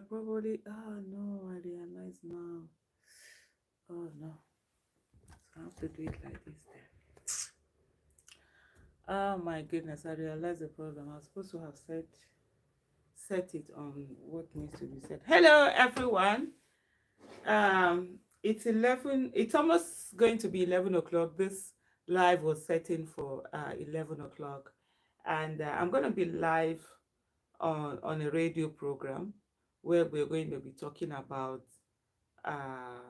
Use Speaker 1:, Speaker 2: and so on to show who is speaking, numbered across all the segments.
Speaker 1: probably, oh no, I realize now. Oh no, so I have to do it like this then. Oh my goodness, I realized the problem. I was supposed to have set it on what needs to be said. Hello everyone. It's 11, it's almost going to be 11 o'clock. This live was setting for 11 o'clock. And I'm going to be live on a radio program where we're going to be talking about uh,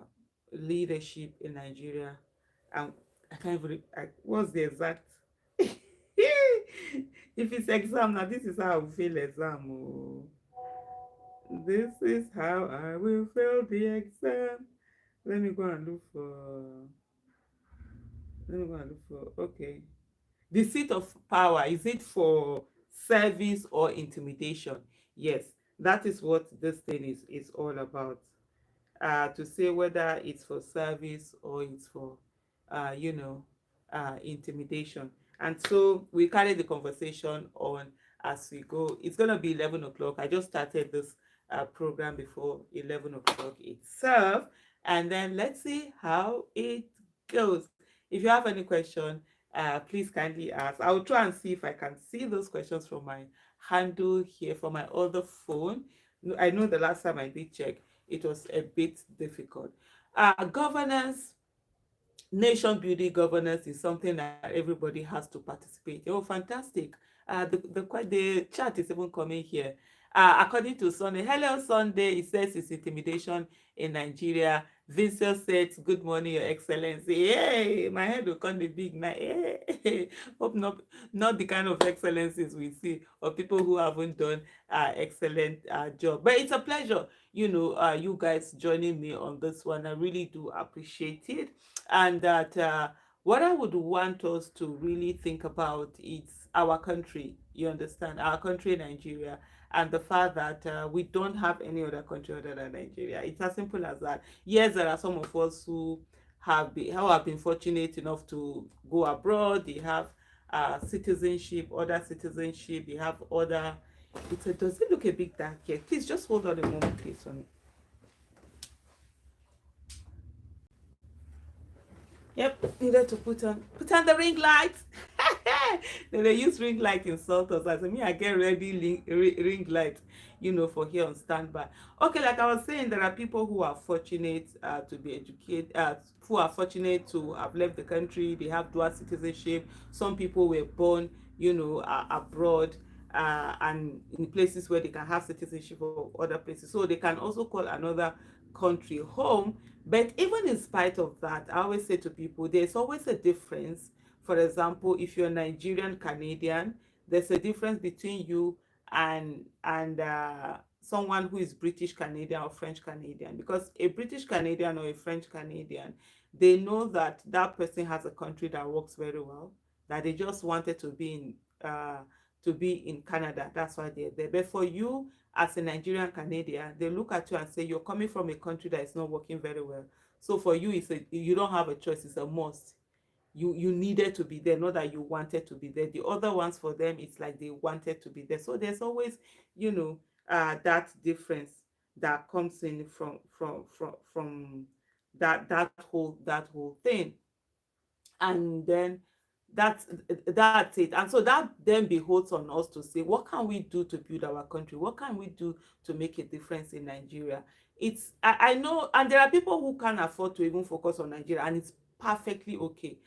Speaker 1: leadership in Nigeria. And I can't even, what's the exact? If it's exam, now this is how I will fail exam. Oh. This is how I will fail the exam. Let me go and look for. Let me go and look for. Okay. The seat of power, is it for service or intimidation? Yes, that is what this thing is all about. To say whether it's for service or it's for, uh, you know, intimidation. And so we carry the conversation on as we go. It's going to be 11 o'clock. I just started this program before 11 o'clock itself. And then let's see how it goes. If you have any question, please kindly ask. I'll try and see if I can see those questions from my handle here from my other phone. I know the last time I did check, it was a bit difficult. Governance, nation building governance is something that everybody has to participate. Oh, fantastic. The chat is even coming here. According to Sunday, hello Sunday, it says it's intimidation in Nigeria. Vincent said, good morning, Your Excellency. Hey, my head will come the big now. Hey, hope not the kind of excellencies we see or people who haven't done excellent job. But it's a pleasure, you guys joining me on this one. I really do appreciate it. And that what I would want us to really think about is our country. You understand? Our country, Nigeria, and the fact that we don't have any other country other than Nigeria. It's as simple as that. Yes, there are some of us who have been fortunate enough to go abroad. They have citizenship, other citizenship. They have other. Does it look a bit dark here? Please just hold on a moment, please, for me. Yep, needed to put on the ring light. They use ring light in Saltos. As me, I get ready ring light, for here on standby. Okay, like I was saying, there are people who are fortunate to be educated, who are fortunate to have left the country. They have dual citizenship. Some people were born, abroad. And in places where they can have citizenship of other places, so they can also call another country home. But even in spite of that, I always say to people, there's always a difference. For example, if you're Nigerian Canadian, there's a difference between you and someone who is British Canadian or French Canadian, because a British Canadian or a French Canadian, they know that that person has a country that works very well, that they just wanted to be in Canada. That's why they're there. But for you, as a Nigerian Canadian, they look at you and say you're coming from a country that is not working very well. So for you, you don't have a choice. It's a must. You needed to be there, not that you wanted to be there. The other ones, for them, it's like they wanted to be there. So there's always, that difference that comes in from that whole thing. And then that's it. And so that then beholds on us to say, what can we do to build our country? What can we do to make a difference in Nigeria? I know, and there are people who can't afford to even focus on Nigeria, and it's perfectly okay.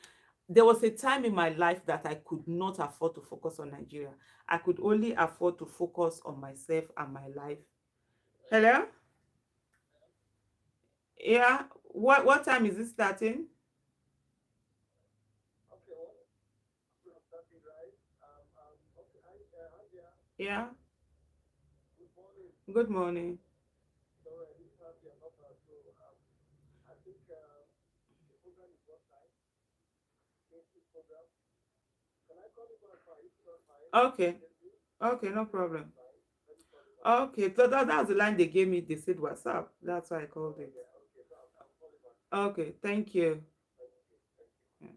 Speaker 1: There was a time in my life that I could not afford to focus on Nigeria. I could only afford to focus on myself and my life. Hello? Yeah. What time is it starting? Yeah. Good morning. Okay. Okay, no problem. Okay, so that's the line they gave me. They said WhatsApp. That's why I called it. Okay, thank you. Yeah.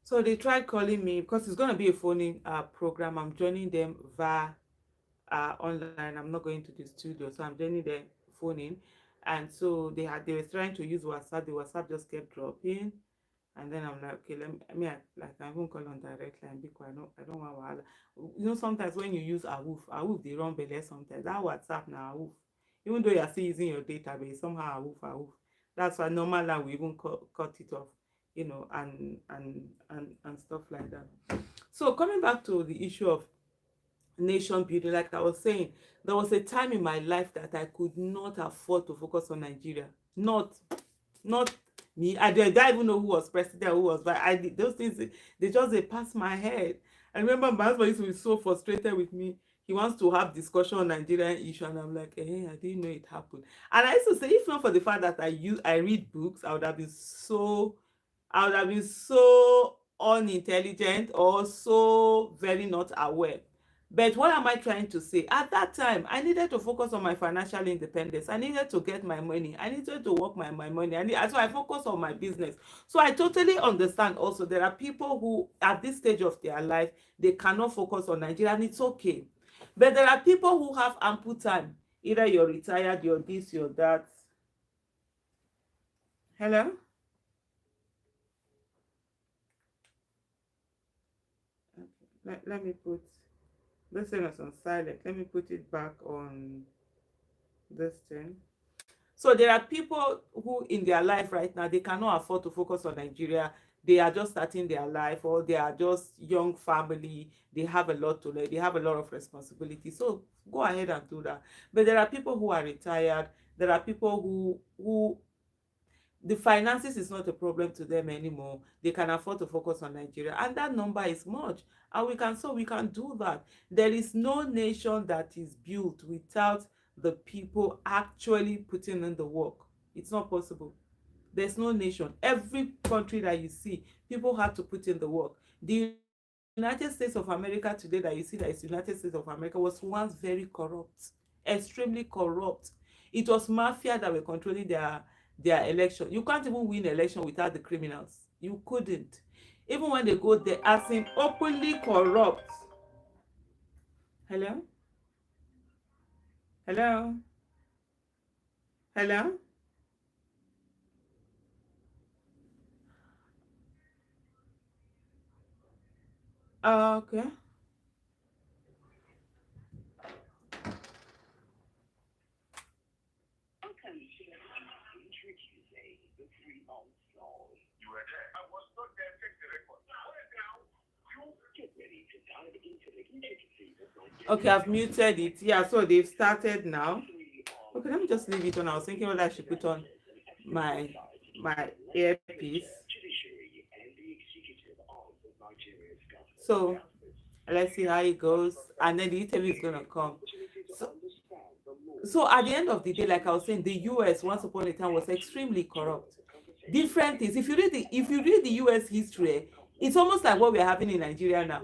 Speaker 1: So they tried calling me because it's going to be a phone program. I'm joining them via online. I'm not going to the studio, so I'm joining the phone in. And so they were trying to use WhatsApp. The WhatsApp just kept dropping. And then I'm like, okay, let me, I mean, I won't call on direct line because I don't want wahala. You know, sometimes when you use a they run belle sometimes. That WhatsApp now, woof. Even though you're still using your database, somehow a woof. That's why normal line we even cut it off, and stuff like that. So coming back to the issue of nation building, like I was saying, there was a time in my life that I could not afford to focus on Nigeria. Not me. I don't even know who was president, who was, but those things, they just they pass my head. I remember my husband used to be so frustrated with me. He wants to have discussion on Nigerian issue, and I'm like, I didn't know it happened. And I used to say, if not for the fact that I read books, I would have been so unintelligent or so very not aware. But what am I trying to say? At that time, I needed to focus on my financial independence. I needed to get my money. I needed to work my money. So I focus on my business. So I totally understand also there are people who, at this stage of their life, they cannot focus on Nigeria, and it's okay. But there are people who have ample time. Either you're retired, you're this, you're that. Hello? Okay. Let me put this thing is on silent. Let me put it back on this thing. So there are people who in their life right now, they cannot afford to focus on Nigeria. They are just starting their life, or they are just young family. They have a lot to learn. They have a lot of responsibility. So go ahead and do that. But there are people who are retired. There are people who the finances is not a problem to them anymore. They can afford to focus on Nigeria, and that number is much. And we can do that. There is no nation that is built without the people actually putting in the work. It's not possible. There's no nation. Every country that you see, people have to put in the work. The United States of America today that you see that is United States of America was once very corrupt, extremely corrupt. It was mafia that were controlling their election. You can't even win election without the criminals. You couldn't. Even when they go there as in openly corrupt. Hello? Hello? Hello? Okay. Okay, I've muted it. Yeah, so they've started now. Okay, let me just leave it on. I was thinking whether I should put on my earpiece. So let's see how it goes, and then the interview is gonna come. So, so at the end of the day, like I was saying, the US once upon a time was extremely corrupt. Different things. If you read the US history, it's almost like what we're having in Nigeria now.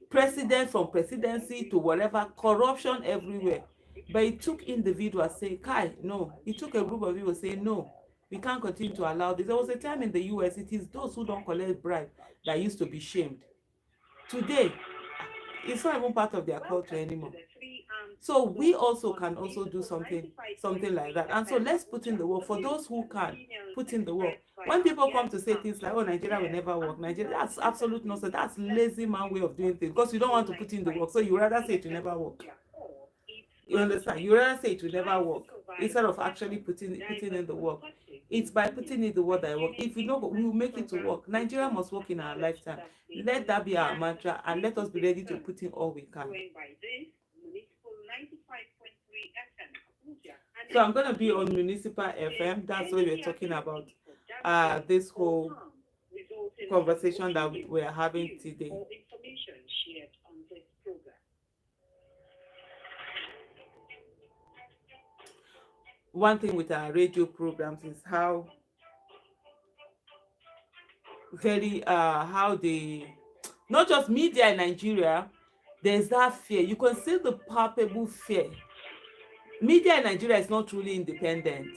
Speaker 1: President from presidency to whatever, corruption everywhere. But it took individuals saying, Kai, no. It took a group of people saying, no, we can't continue to allow this. There was a time in the US, it is those who don't collect bribe that used to be shamed. Today, it's not even part of their culture anymore. So we also can also do something like that. And so let's put in the work. For those who can put in the work. When people come to say things like, oh, Nigeria will never work, Nigeria, that's absolute nonsense. That's lazy man way of doing things, because you don't want to put in the work. So you rather say it will never work. You understand? You rather say it will never work instead of actually putting in the work. It's by putting in the work that work. If we know, we will make it to work. Nigeria must work in our lifetime. Let that be our mantra, and let us be ready to put in all we can. So I'm gonna be on Municipal FM. That's what we're talking about. This whole conversation that we are having today. One thing with our radio programs is how they, not just media in Nigeria, there's that fear. You can see the palpable fear. Media in Nigeria is not truly independent,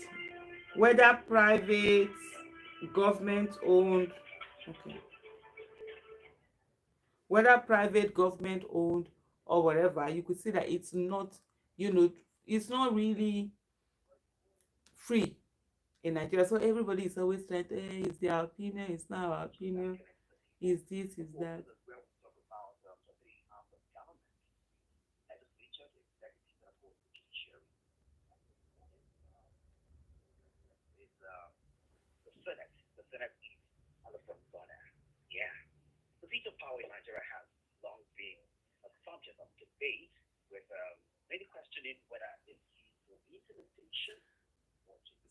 Speaker 1: whether private, government owned, okay, whether private, government owned, or whatever. You could see that it's not you know, it's not really free in Nigeria. So everybody is always trying to, hey, it's their opinion, it's not our opinion, is this, is that.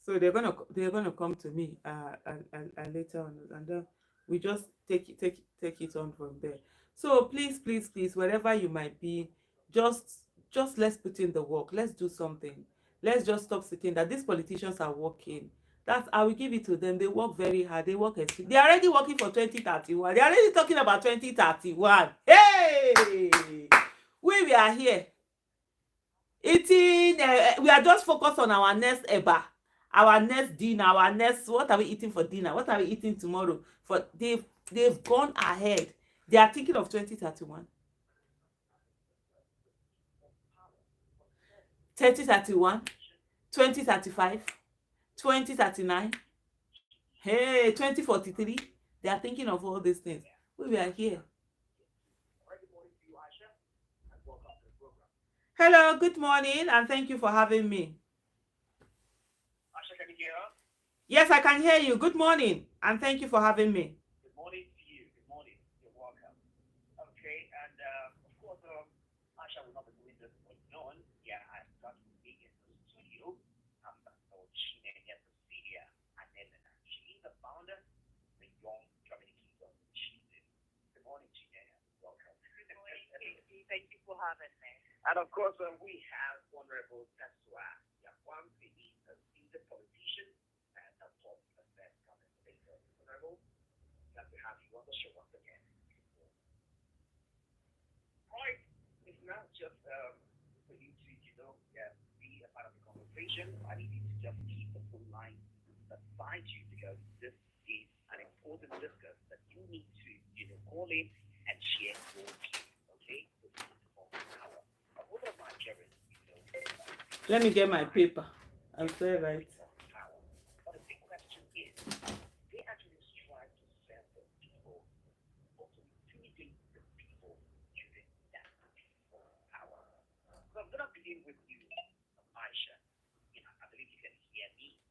Speaker 1: So they're gonna come to me later on, and then we just take it on from there. So please, please, please, wherever you might be, just let's put in the work. Let's do something. Let's just stop sitting that these politicians are working. That's, I will give it to them. They work very hard. They work. They are already working for 2031. They are already talking about 2031. Hey, we are here eating. We are just focused on our next eba, our next dinner, our next, what are we eating for dinner, what are we eating tomorrow. For they've gone ahead. They are thinking of 2031, 3031, 2035, 2039, hey, 2043. They are thinking of all these things. We are here. Hello, good morning, and thank you for having me. Yes, I can hear you. Good morning, and thank you for having me. Let me get my paper. I'm so right.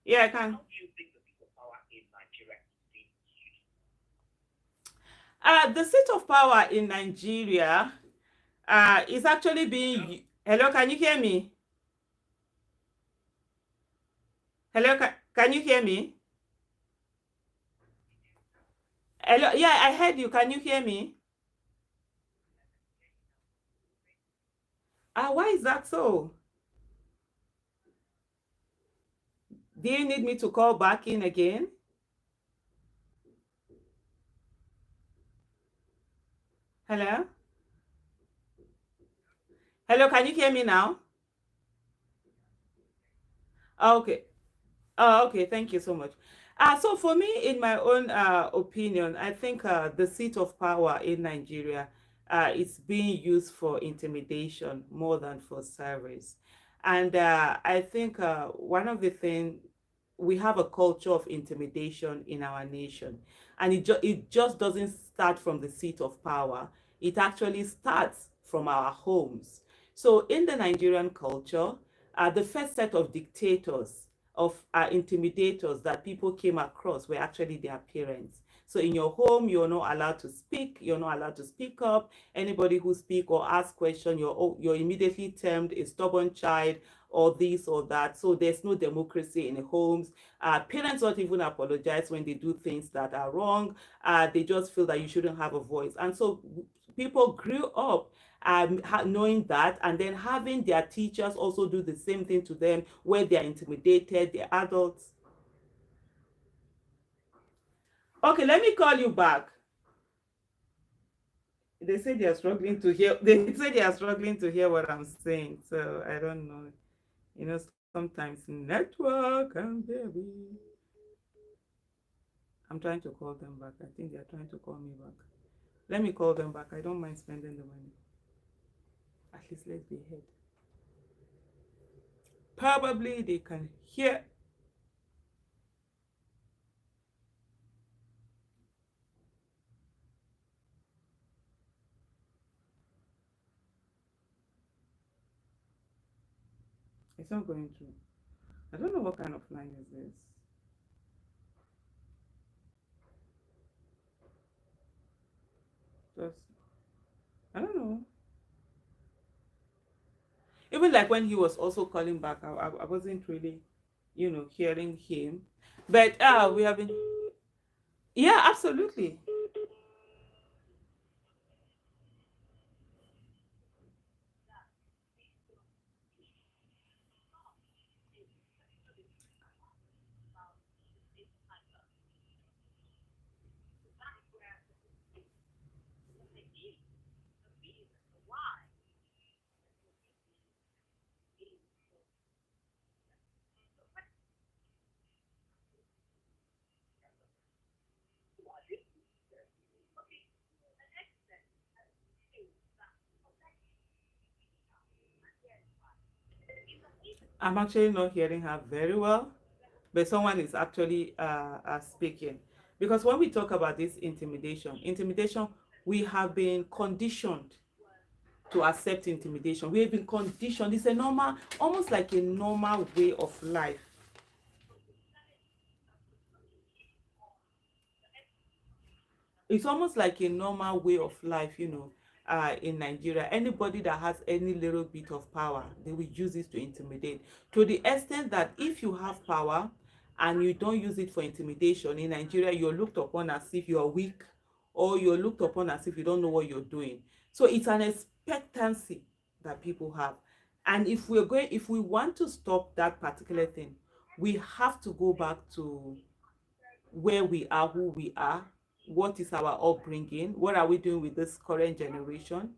Speaker 1: Yeah, I can. The seat of power in Nigeria is actually being. Hello, can you hear me? Hello, can you hear me? Hello, yeah, I heard you. Can you hear me? Why is that so? Do you need me to call back in again? Hello? Hello, can you hear me now? Okay. Oh, okay. Thank you so much. So for me, in my own opinion, I think the seat of power in Nigeria is being used for intimidation more than for service. And I think one of the things, we have a culture of intimidation in our nation, and it just doesn't start from the seat of power. It actually starts from our homes. So in the Nigerian culture, the first set of dictators, of intimidators that people came across, were actually their parents. So in your home, you're not allowed to speak. You're not allowed to speak up. Anybody who speak or ask question, you're immediately termed a stubborn child, or this or that. So there's no democracy in the homes. Parents don't even apologize when they do things that are wrong. They just feel that you shouldn't have a voice. And so people grew up knowing that, and then having their teachers also do the same thing to them, where they're intimidated, they're adults. Okay, let me call you back. They say they are struggling to hear. They say they are struggling to hear what I'm saying. So I don't know. Sometimes network and baby. I'm trying to call them back. I think they're trying to call me back. Let me call them back. I don't mind spending the money. At least let's be ahead. Probably they can hear. It's not going through. I don't know what kind of line is this. Just, I don't know. Even like when he was also calling back, I wasn't really, hearing him. But we have been, yeah, absolutely. I'm actually not hearing her very well, but someone is actually speaking. Because when we talk about this intimidation, we have been conditioned to accept intimidation. We have been conditioned. It's a normal, almost like a normal way of life. It's almost like a normal way of life, in Nigeria. Anybody that has any little bit of power, they will use it to intimidate. To the extent that if you have power and you don't use it for intimidation, in Nigeria, you're looked upon as if you're weak, or you're looked upon as if you don't know what you're doing. So it's an expectancy that people have. And if we want to stop that particular thing, we have to go back to where we are, who we are, what is our upbringing, what are we doing with this current generation.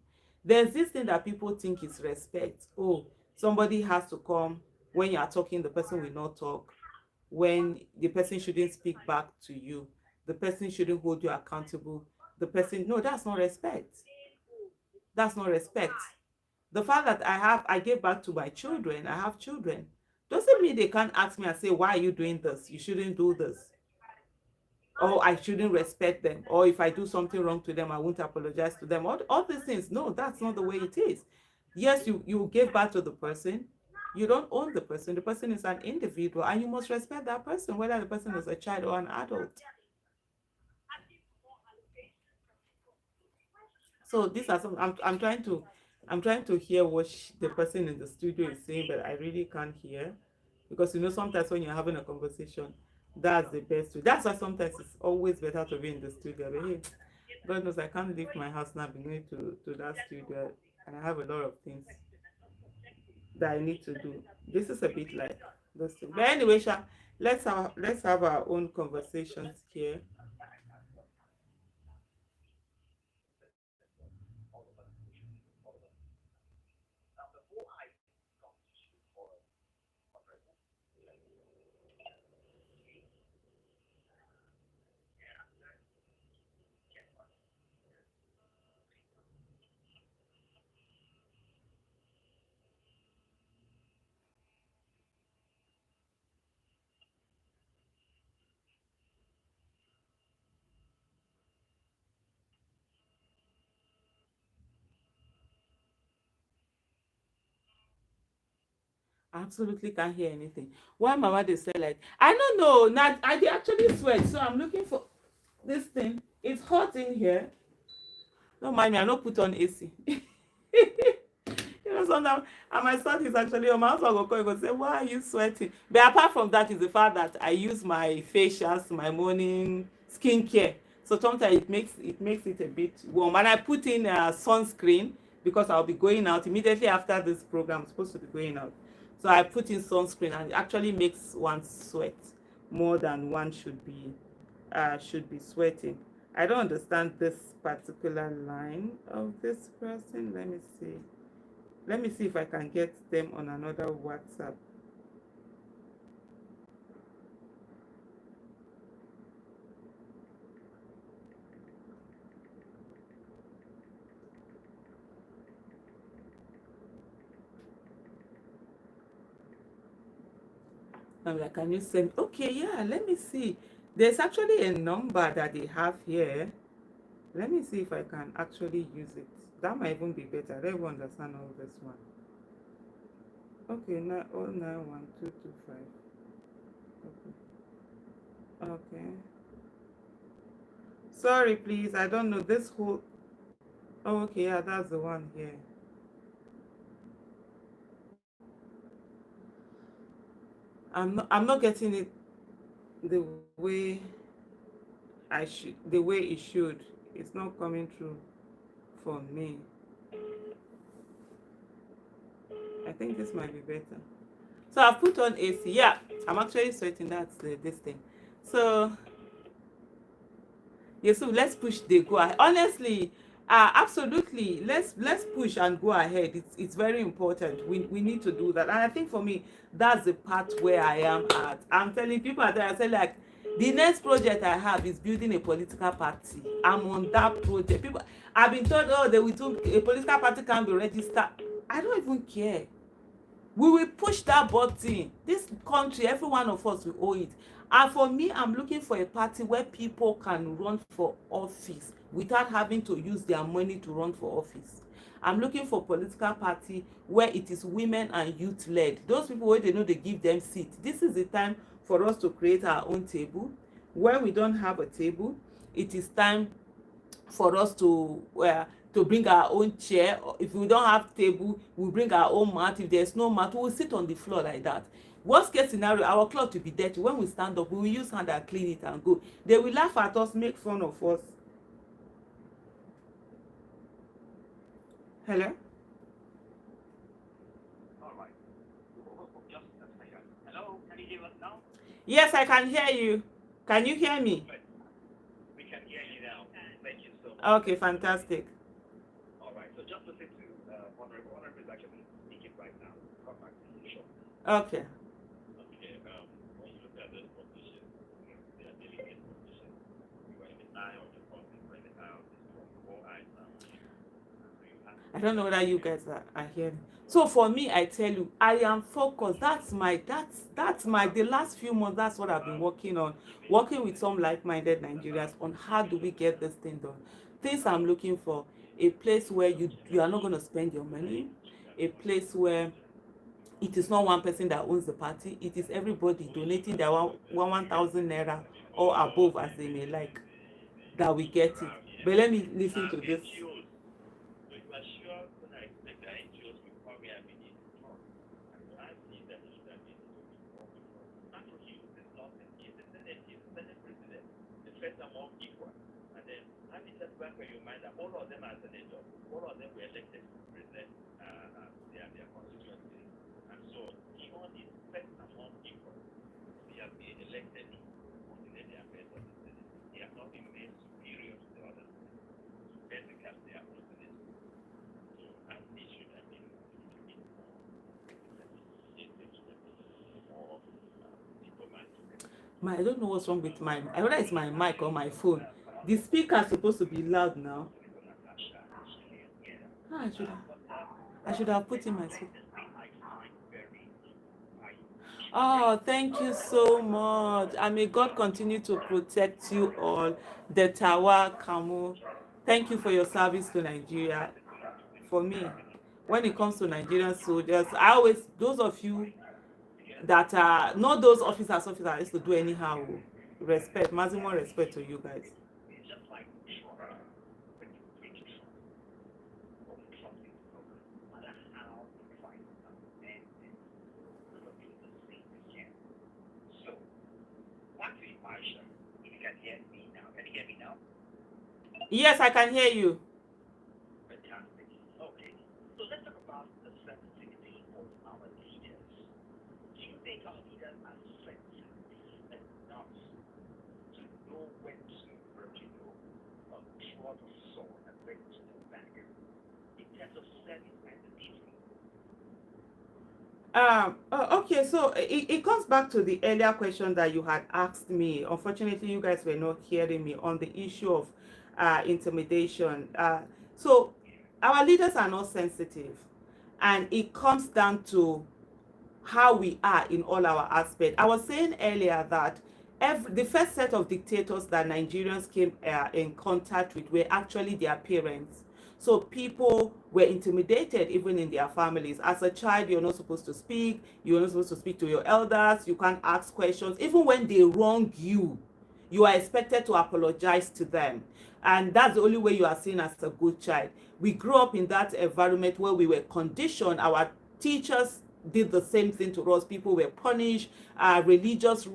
Speaker 1: There's this thing that people think is respect. Oh, somebody has to come. When you are talking, the person will not talk. When the person shouldn't speak back to you, the person shouldn't hold you accountable. The person, no, that's not respect. That's not respect. The fact that I gave back to my children, I have children, doesn't mean they can't ask me and say, why are you doing this? You shouldn't do this, or I shouldn't respect them, or if I do something wrong to them, I won't apologize to them. All these things, no, that's not the way it is. Yes, you give back to the person. You don't own the person. The person is an individual, and you must respect that person, whether the person is a child or an adult. So these are some. I'm trying to hear what the person in the studio is saying, but I really can't hear, because sometimes when you're having a conversation, that's the best way. That's why sometimes it's always better to be in the studio. But hey, God knows I can't leave my house now. I've been going to that studio, and I have a lot of things that I need to do. This is a bit like this thing. But anyway, Sha, let's have our own conversations here. I absolutely can't hear anything. Why Mama they say like, I don't know. Now I dey actually sweat, so I'm looking for this thing. It's hot in here. Don't mind me, I no put on AC. Sometimes, and my son is actually on my husband go call, he go say, why are you sweating? But apart from that is the fact that I use my facials, my morning skincare. So sometimes it makes it a bit warm. And I put in sunscreen because I'll be going out immediately after this program. I'm supposed to be going out. So I put in sunscreen, and it actually makes one sweat more than one should be sweating. I don't understand this particular line of this person. Let me see. Let me see if I can get them on another WhatsApp. I'm like, can you send? Okay, yeah, let me see. There's actually a number that they have here. Let me see if I can actually use it. That might even be better. Let me understand all this one. Okay, 9091225. Okay. Okay. Sorry, please. I don't know this whole. Oh, okay, yeah, that's the one here. I'm not getting it the way I should, the way it should. It's not coming through for me. I think this might be better. So I've put on AC. Yeah, I'm actually sweating. That's this thing. So yeah, so let's push the go ahead. Honestly, absolutely. Let's push and go ahead. It's very important. We need to do that. And I think for me, that's the part where I am at. I'm telling people that I say like the next project I have is building a political party. I'm on that project. People I've been told, oh, they will do a political party can be registered. I don't even care. We will push that button. This country, every one of us will owe it. And for me, I'm looking for a party where people can run for office without having to use their money to run for office. I'm looking for political party where it is women and youth led. Those people where they know they give them seat. This is the time for us to create our own table. Where we don't have a table, it is time for us to bring our own chair. If we don't have table, we bring our own mat. If there's no mat, we will sit on the floor like that. Worst case scenario, our cloth will be dirty. When we stand up, we will use hand and clean it and go. They will laugh at us, make fun of us. Hello?
Speaker 2: Hello, can you hear us now?
Speaker 1: Yes, I can hear you. Can you hear me?
Speaker 2: We can hear you now. Thank you so much.
Speaker 1: Okay, fantastic.
Speaker 2: All right, so just listen to Honorable. Honorable is actually speaking right now. Come back to you shortly.
Speaker 1: Okay.
Speaker 2: Okay, when you look at this position, they are dealing with position. You are in the eye of the front, you are in the eye of this front, four eyes now. So you have to
Speaker 1: I don't know whether you guys are hearing. So for me, I tell you, I am focused. That's my the last few months, that's what I've been working on. Working with some like-minded Nigerians on how do we get this thing done. Things I'm looking for, a place where you are not going to spend your money, a place where it is not one person that owns the party, it is everybody donating their 1,000 naira or above as they may like, that we get it. But let me listen to this.
Speaker 2: NGOs. So you are sure when I expect the NGOs will come here and begin to talk. And I see that you that need to be more before. Not for you, it's not he's the Senate, he's the Senate president, the first among equal. And then having that back in your mind that all of them are senators, all of them were elected to represent their constituency. And so he only first among equal. They have been elected to coordinate the affairs of the Senate. They have not been made superior to the others. Basically, they are also this. So, and they should have been a bit more diplomatic.
Speaker 1: I don't know what's wrong with my, I whether it's my mic or my phone. The speaker is supposed to be loud now. Ah, I should have put in my speaker. Oh, thank you so much. And may God continue to protect you all. The Tawa Kamu. Thank you for your service to Nigeria. For me, when it comes to Nigerian soldiers, I always, those of you that are not those officers that used to do anyhow, respect, maximum respect to you guys.
Speaker 2: So, back to Aisha. If you can hear me now. Can you hear me now?
Speaker 1: Yes, I can hear you.
Speaker 2: Fantastic. Okay. So let's talk about the sensitivity of our leaders. Do you think our leaders are sensitive enough to know when to draw the sword and bring it to the back in terms of service and the people?
Speaker 1: Okay, so it comes back to the earlier question that you had asked me. Unfortunately, you guys were not hearing me on the issue of intimidation. So our leaders are not sensitive, and it comes down to how we are in all our aspects. I was saying earlier that the first set of dictators that Nigerians came in contact with were actually their parents. So people were intimidated even in their families. As a child, you're not supposed to speak. You're not supposed to speak to your elders. You can't ask questions. Even when they wrong you are expected to apologize to them. And that's the only way you are seen as a good child. We grew up in that environment where we were conditioned. Our teachers did the same thing to us. People were punished. Religious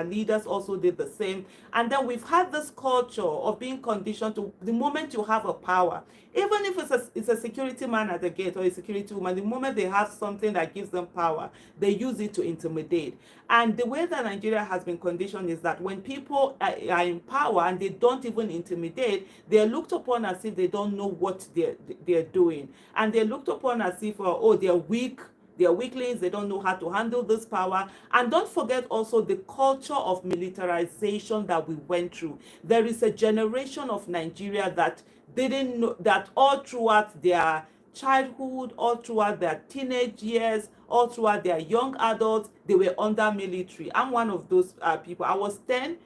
Speaker 1: leaders also did the same. And then we've had this culture of being conditioned to the moment you have a power, even if it's a security man at the gate or a security woman, the moment they have something that gives them power, they use it to intimidate. And the way that Nigeria has been conditioned is that when people are in power and they don't even intimidate, they're looked upon as if they don't know what they're doing. And they're looked upon as if, oh, they're weak, they are weaklings, they don't know how to handle this power. And don't forget also the culture of militarization that we went through. There is a generation of Nigeria that didn't know that all throughout their childhood, all throughout their teenage years, all throughout their young adults, they were under military. I'm one of those people. I was 10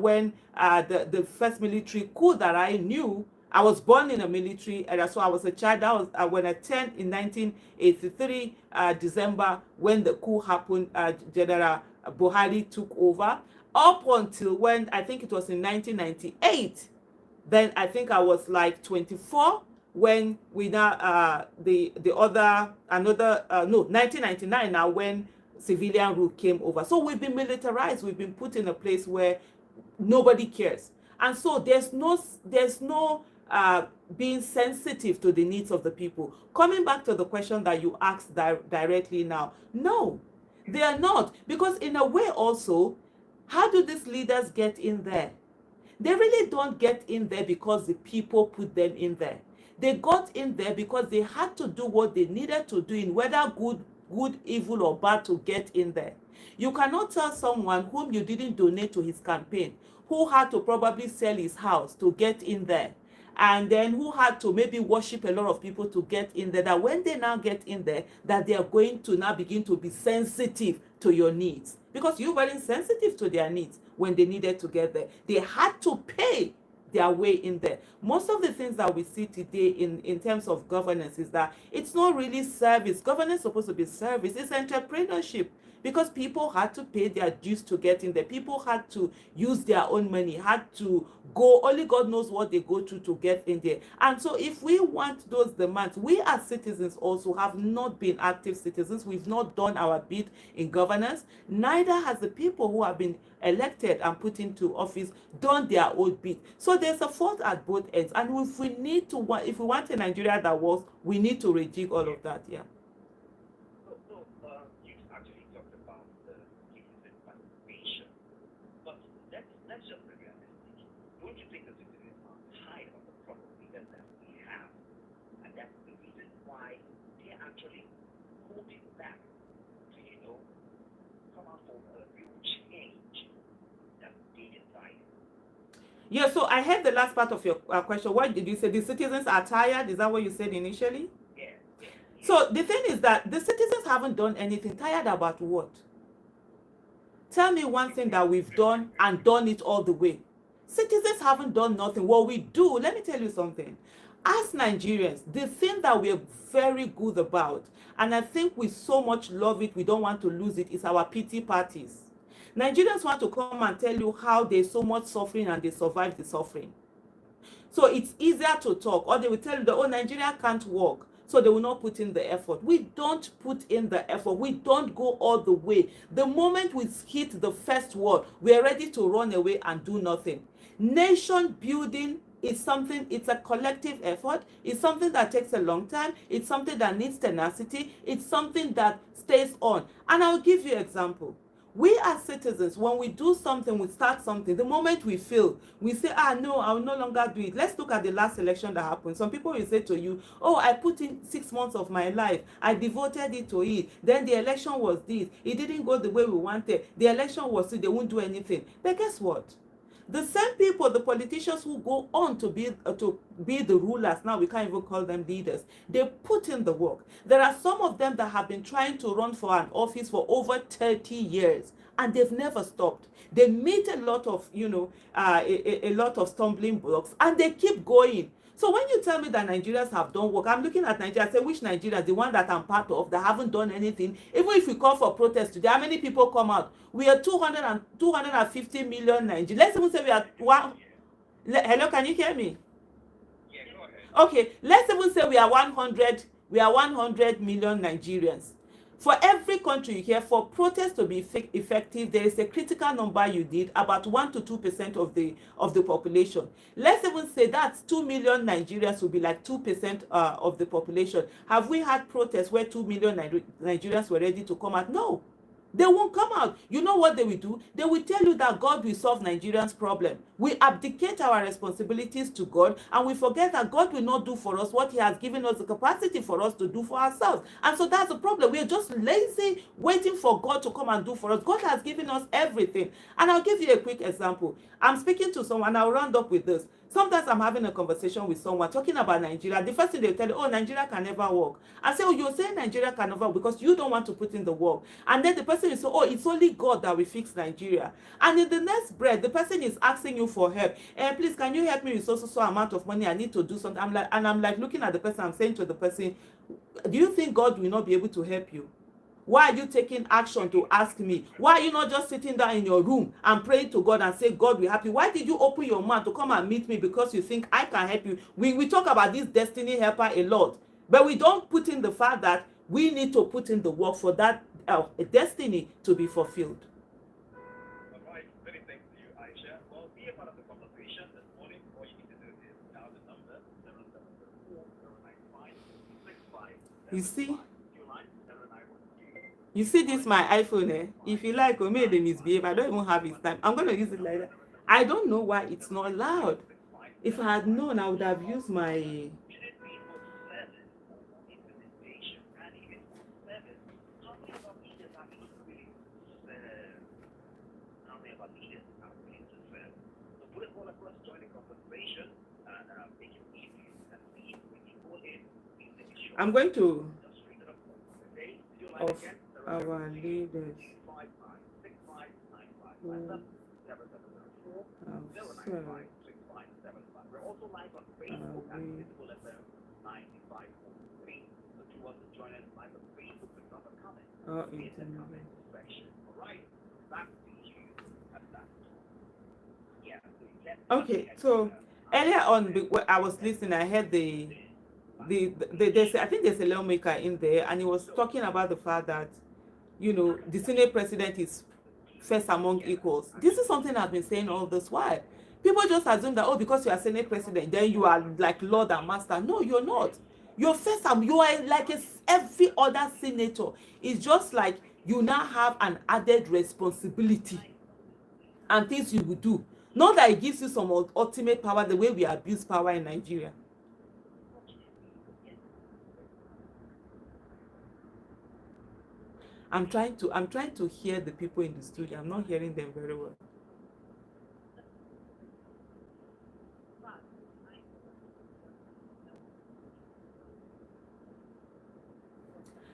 Speaker 1: when the first military coup that I knew. I was born in a military area, so I was a child. That was when I turned in 1983, December, when the coup happened. General Buhari took over. Up until when I think it was in 1998, then I think I was like 24 when we now the other another no 1999 now when civilian rule came over. So we've been militarized. We've been put in a place where nobody cares, and so there's no being sensitive to the needs of the people. Coming back to the question that you asked directly now, no, they are not, because in a way also, how do these leaders get in there? They really don't get in there because the people put them in there. They got in there because they had to do what they needed to do, in whether good, evil, or bad, to get in there. You cannot tell someone whom you didn't donate to his campaign, who had to probably sell his house to get in there, and then who had to maybe worship a lot of people to get in there, that when they now get in there, that they are going to now begin to be sensitive to your needs, because you weren't sensitive to their needs when they needed to get there. They had to pay their way in there. Most of the things that we see today in terms of governance is that it's not really service. Governance is supposed to be service. It's entrepreneurship, because people had to pay their dues to get in there. People had to use their own money, had to go, only God knows what they go through to get in there. And so if we want those demands, we as citizens also have not been active citizens. We've not done our bit in governance. Neither has the people who have been elected and put into office done their own bit. So there's a fault at both ends. And if we want a Nigeria that works, we need to rejig all
Speaker 2: Yeah.
Speaker 1: of that. Yeah.
Speaker 2: So, you actually talked about the citizen participation, but let's just be realistic. Don't you think the citizens are tired of the problem leaders that we have, and that's the reason why they're actually holding back to come out for a real change that they desire?
Speaker 1: Yeah, so I heard the last part of your question. What did you say? The citizens are tired? Is that what you said initially?
Speaker 2: Yeah, yeah, yeah.
Speaker 1: So the thing is that the citizens haven't done anything. Tired about what? Tell me one thing that we've done and done it all the way. Citizens haven't done nothing. What we do, let me tell you something. As Nigerians, the thing that we're very good about, and I think we so much love it, we don't want to lose it, is our pity parties. Nigerians want to come and tell you how there's so much suffering and they survive the suffering. So it's easier to talk, or they will tell you that, oh, Nigeria can't work. So they will not put in the effort. We don't put in the effort. We don't go all the way. The moment we hit the first word, we are ready to run away and do nothing. Nation building is something, it's a collective effort. It's something that takes a long time. It's something that needs tenacity. It's something that stays on. And I'll give you an example. We as citizens, when we do something, we start something, the moment we fail, we say, no, I will no longer do it. Let's look at the last election that happened. Some people will say to you, oh, I put in 6 months of my life, I devoted it to it, then the election was this, it didn't go the way we wanted, the election was this, they won't do anything. But guess what? The same people, the politicians who go on to be the rulers, now we can't even call them leaders, they put in the work. There are some of them that have been trying to run for an office for over 30 years, and they've never stopped. They meet a lot of, a lot of stumbling blocks, and they keep going. So when you tell me that Nigerians have done work, I'm looking at Nigeria, I say, which Nigeria? The one that I'm part of, that haven't done anything. Even if we call for protest today, how many people come out? We are 250 million Nigerians. Let's even say we are one. Hello, can you hear me?
Speaker 2: Yeah, go ahead.
Speaker 1: Okay, let's even say we are 100 million Nigerians. For every country you hear, for protests to be effective, there is a critical number you need, about 1 to 2% of the population. Let's even say that 2 million Nigerians will be like 2% of the population. Have we had protests where 2 million Nigerians were ready to come out? No. They won't come out. You know what they will do? They will tell you that God will solve Nigerians' problem. We abdicate our responsibilities to God, and we forget that God will not do for us what He has given us the capacity for us to do for ourselves. And so that's the problem. We are just lazy, waiting for God to come and do for us. God has given us everything. And I'll give you a quick example. I'm speaking to someone, I'll round up with this. Sometimes I'm having a conversation with someone talking about Nigeria. The first thing they'll tell you, oh, Nigeria can never work. I say, oh, you're saying Nigeria can never work because you don't want to put in the work. And then the person will say, oh, it's only God that will fix Nigeria. And in the next breath, the person is asking you for help. Please, can you help me with so amount of money? I need to do something. I'm like looking at the person, I'm saying to the person, do you think God will not be able to help you? Why are you taking action to ask me? Why are you not just sitting down in your room and praying to God and say, God will help you? Why did you open your mouth to come and meet me because you think I can help you? We talk about this destiny helper a lot, but we don't put in the fact that we need to put in the work for that destiny to be fulfilled.
Speaker 2: All right, many thanks to you, Aisha. Well, be a part of the conversation this morning. All you need to do is dial the number 77040956575.
Speaker 1: You see?
Speaker 2: Your line 7912.
Speaker 1: You see this my iPhone, eh? If you like, or may they misbehave, I don't even have his time. I'm gonna use it like that. I don't know why it's not loud. If I had known, I would have used my.
Speaker 2: Should be for seven intimidation and even for seven talking about leaders actually really serve. How many of our leaders are willing to serve? So put a call across, join the conversation, and make it easy and see when you call in, we make it short.
Speaker 1: I'm going to
Speaker 2: Just straight to the point. Okay? Your line
Speaker 1: of
Speaker 2: again,
Speaker 1: our leaders
Speaker 2: 770-855-6595.
Speaker 1: who
Speaker 2: That's 770-4.
Speaker 1: have served
Speaker 2: 095-6575. We're also live on Facebook at
Speaker 1: we
Speaker 2: Visible FM 95.3. So if you want to join us live on Facebook, click on the comment
Speaker 1: are
Speaker 2: in the comment
Speaker 1: intimidated.
Speaker 2: section. All right, back to you at that. Yeah, so you get
Speaker 1: Okay, so earlier on, when I was listening, I heard there's I think there's a lawmaker in there, and he was talking about the fact that the Senate president is first among equals. This is something I've been saying all this while. People just assume that, oh, because you are Senate president, then you are like Lord and Master. No, you're not. You're first, you are like every other senator. It's just like you now have an added responsibility and things you will do. Not that it gives you some ultimate power the way we abuse power in Nigeria. I'm trying to hear the people in the studio. I'm not hearing them very well.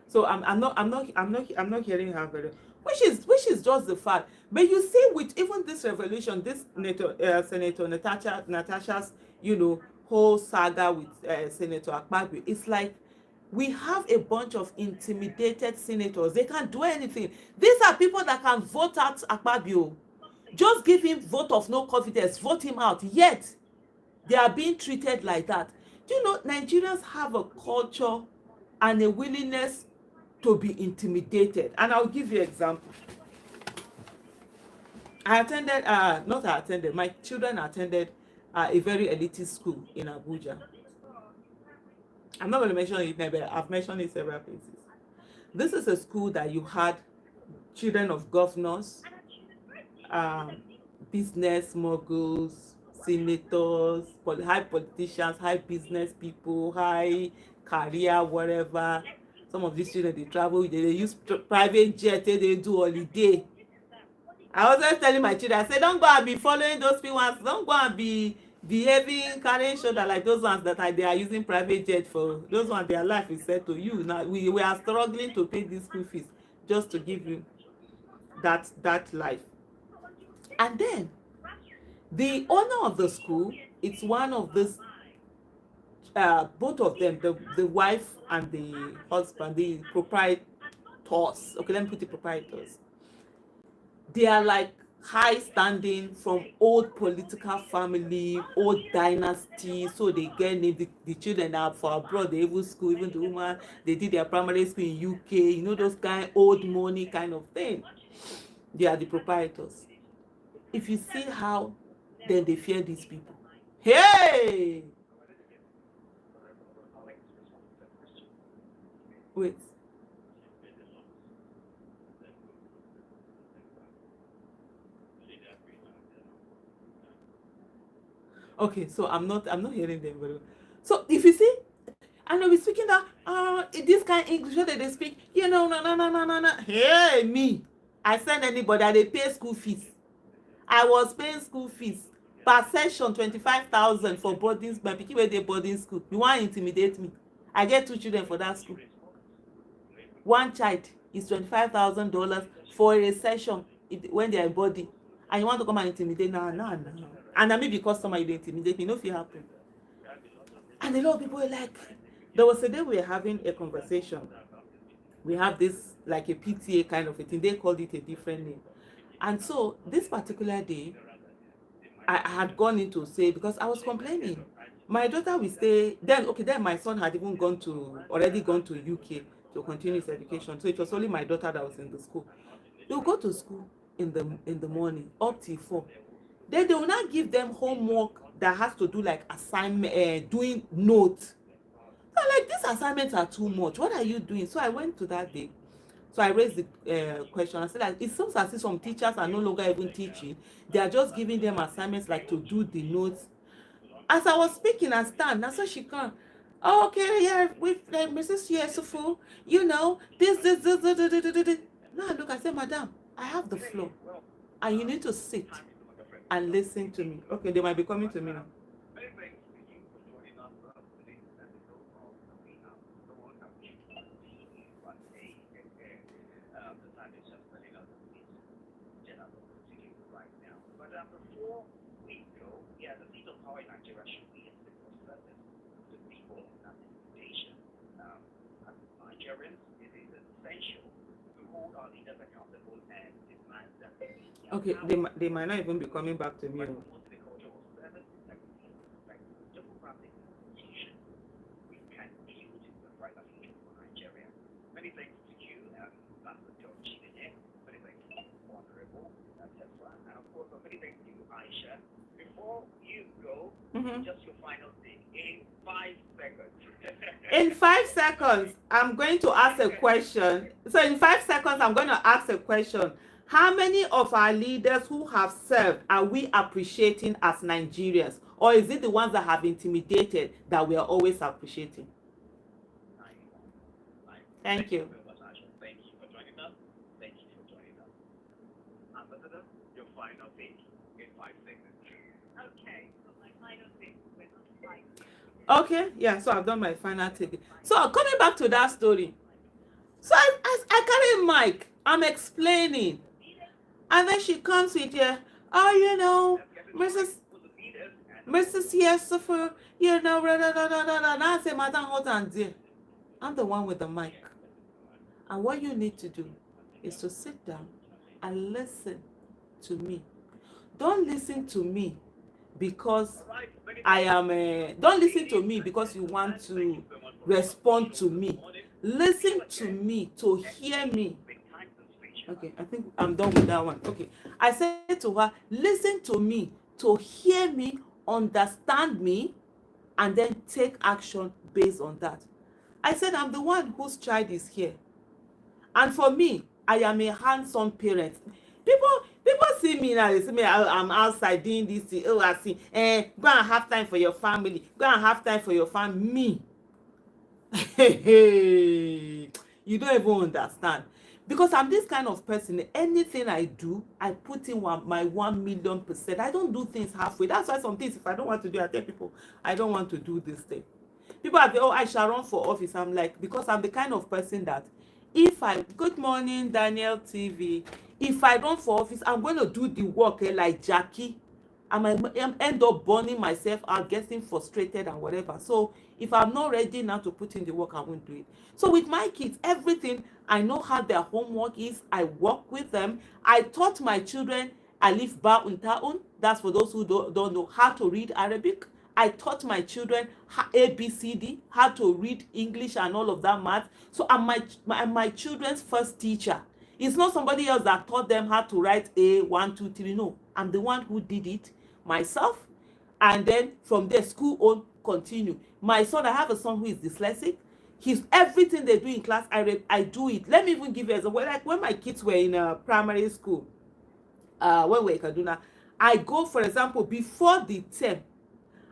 Speaker 1: So I'm not hearing her very, which is just the fact. But you see, with even this revolution, this Senator Natasha's whole saga with Senator Akpabio, it's like we have a bunch of intimidated senators. They can't do anything. These are people that can vote out Akpabio. Just give him vote of no confidence, vote him out. Yet they are being treated like that. Do you know Nigerians have a culture and a willingness to be intimidated? And I'll give you an example. My children attended a very elitist school in Abuja. I'm not going to mention it now, but I've mentioned it several places. This is a school that you had children of governors, um, business moguls, senators, high politicians, high business people, high career, whatever. Some of these children, they travel, they use private jet, they do holiday. I was always telling my children, I say, don't go and be following those people ones. Don't go and be behaving, carrying shoulder like those ones that they are using private jet for. Those ones, their life is set to you. Now we are struggling to pay these school fees just to give you that life. And then the owner of the school, it's one of this, both of them, the wife and the husband, the proprietors. Okay, let me put the proprietors. They are like high standing from old political family, old dynasty, so they get name. The children are for abroad, they even school, even the woman, they did their primary school in UK, you know, those kind old money kind of thing. They are the proprietors. If you see how then they fear these people, hey, wait, okay, so I'm not hearing them very well. So if you see, and they'll be speaking that this kind of English that they speak, no, no, no, no, no, no. Hey, me, I send anybody, I dey pay school fees. I was paying school fees per session 25,000 for boarding, my pikin wey dey boarding school. You wan intimidate me? I get 2 children for that school. One child is $25,000 for a session when they are boarding, and you want to come and intimidate? Nah. And na me be customer, you dey intimidate me? No fit happen. And a lot of people were like, there was a day we were having a conversation. We have this like a PTA kind of a thing. They called it a different name. And so this particular day, I had gone into say, because I was complaining. My daughter will stay then. Okay, then my son had even already gone to UK to continue his education. So it was only my daughter that was in the school. They will go to school in the morning up till 4. Then they will not give them homework that has to do like assignment, doing notes. So like, these assignments are too much. What are you doing? So I went to that day. So I raised the question. I said that it seems as if some teachers are no longer even teaching. They are just giving them assignments like to do the notes. As I was speaking and stand, that's why she come. Oh, okay, yeah, with Mrs. Yesufu, this. Now look, I said, Madam, I have the floor, and you need to sit and listen to me. Okay, they might be coming to me now.
Speaker 2: Before we go, yeah, the seat of power in Nigeria should be a civil service to people in that intimidation. As Nigerians, it is essential to hold our leaders accountable and demand that they be
Speaker 1: Okay, they might not even be coming back to me.
Speaker 2: promote the cultural service that we need to respect democratic institutions. We can build the brighter future for Nigeria. Many thanks to you, Pastor John Chinenye. Many thanks, Honorable Tesla. And of course, many thanks to you, Aisha. Before you go, just your final thing in 5 seconds.
Speaker 1: In 5 seconds, I'm going to ask a question. So in 5 seconds, I'm going to ask a question. How many of our leaders who have served are we appreciating as Nigerians? Or is it the ones that have intimidated that we are always appreciating? Thank you.
Speaker 2: Thank you for joining us. Thank you for joining us. Ambassador, your final thing in 5 seconds. Okay, so my final thing went on 5 seconds.
Speaker 1: Okay, yeah, so I've done my final take. So coming back to that story. So I carry mic, I'm explaining. And then she comes with Mrs. Yesufu, and I say, Madam, hold on, dear. I'm the one with the mic. And what you need to do is to sit down and listen to me. Don't listen to me because don't listen to me because you want to respond to me. Listen to me to hear me. Okay, I think I'm done with that one. Okay, I said to her, listen to me to hear me, understand me, and then take action based on that. I said, I'm the one whose child is here. And for me, I am a handsome parent. People see me now, they see me, I'm outside doing this thing. Oh, I see, go and have time for your family. Go and have time for your family. Me. You don't even understand. because I'm this kind of person. Anything I do, I put in my 1,000,000%. I don't do things halfway. That's why some things, if I don't want to do, I tell people I don't want to do this thing. People are, oh, I shall run for office. I'm like, because I'm the kind of person that if I, good morning, Daniel TV, if I run for office, I'm going to do the work like Jackie. I might end up burning myself out, getting frustrated and whatever. So if I'm not ready now to put in the work, I won't do it. So with my kids, everything, I know how their homework is. I work with them. I taught my children Alif Ba Untaun. That's for those who don't know how to read Arabic. I taught my children ABCD, how to read English and all of that math. So I'm my children's first teacher. It's not somebody else that taught them how to write A, 1, 2, 3. No, I'm the one who did it myself. And then from there, school on continue. My son, I have a son who is dyslexic. He's everything they do in class, I do it. Let me even give you an example. Like when my kids were in primary school, when we were in Kaduna, I go, for example, before the term,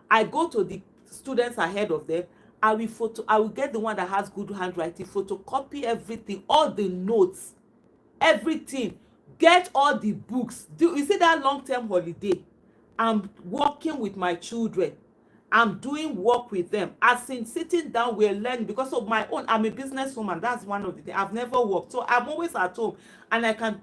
Speaker 1: I go to the students ahead of them. I will get the one that has good handwriting, photocopy everything, all the notes, everything, get all the books. You see that long-term holiday, I'm working with my children, I'm doing work with them, as in sitting down, we're learning. Because of my own, I'm a businesswoman. That's one of the things. I've never worked, so I'm always at home, and I can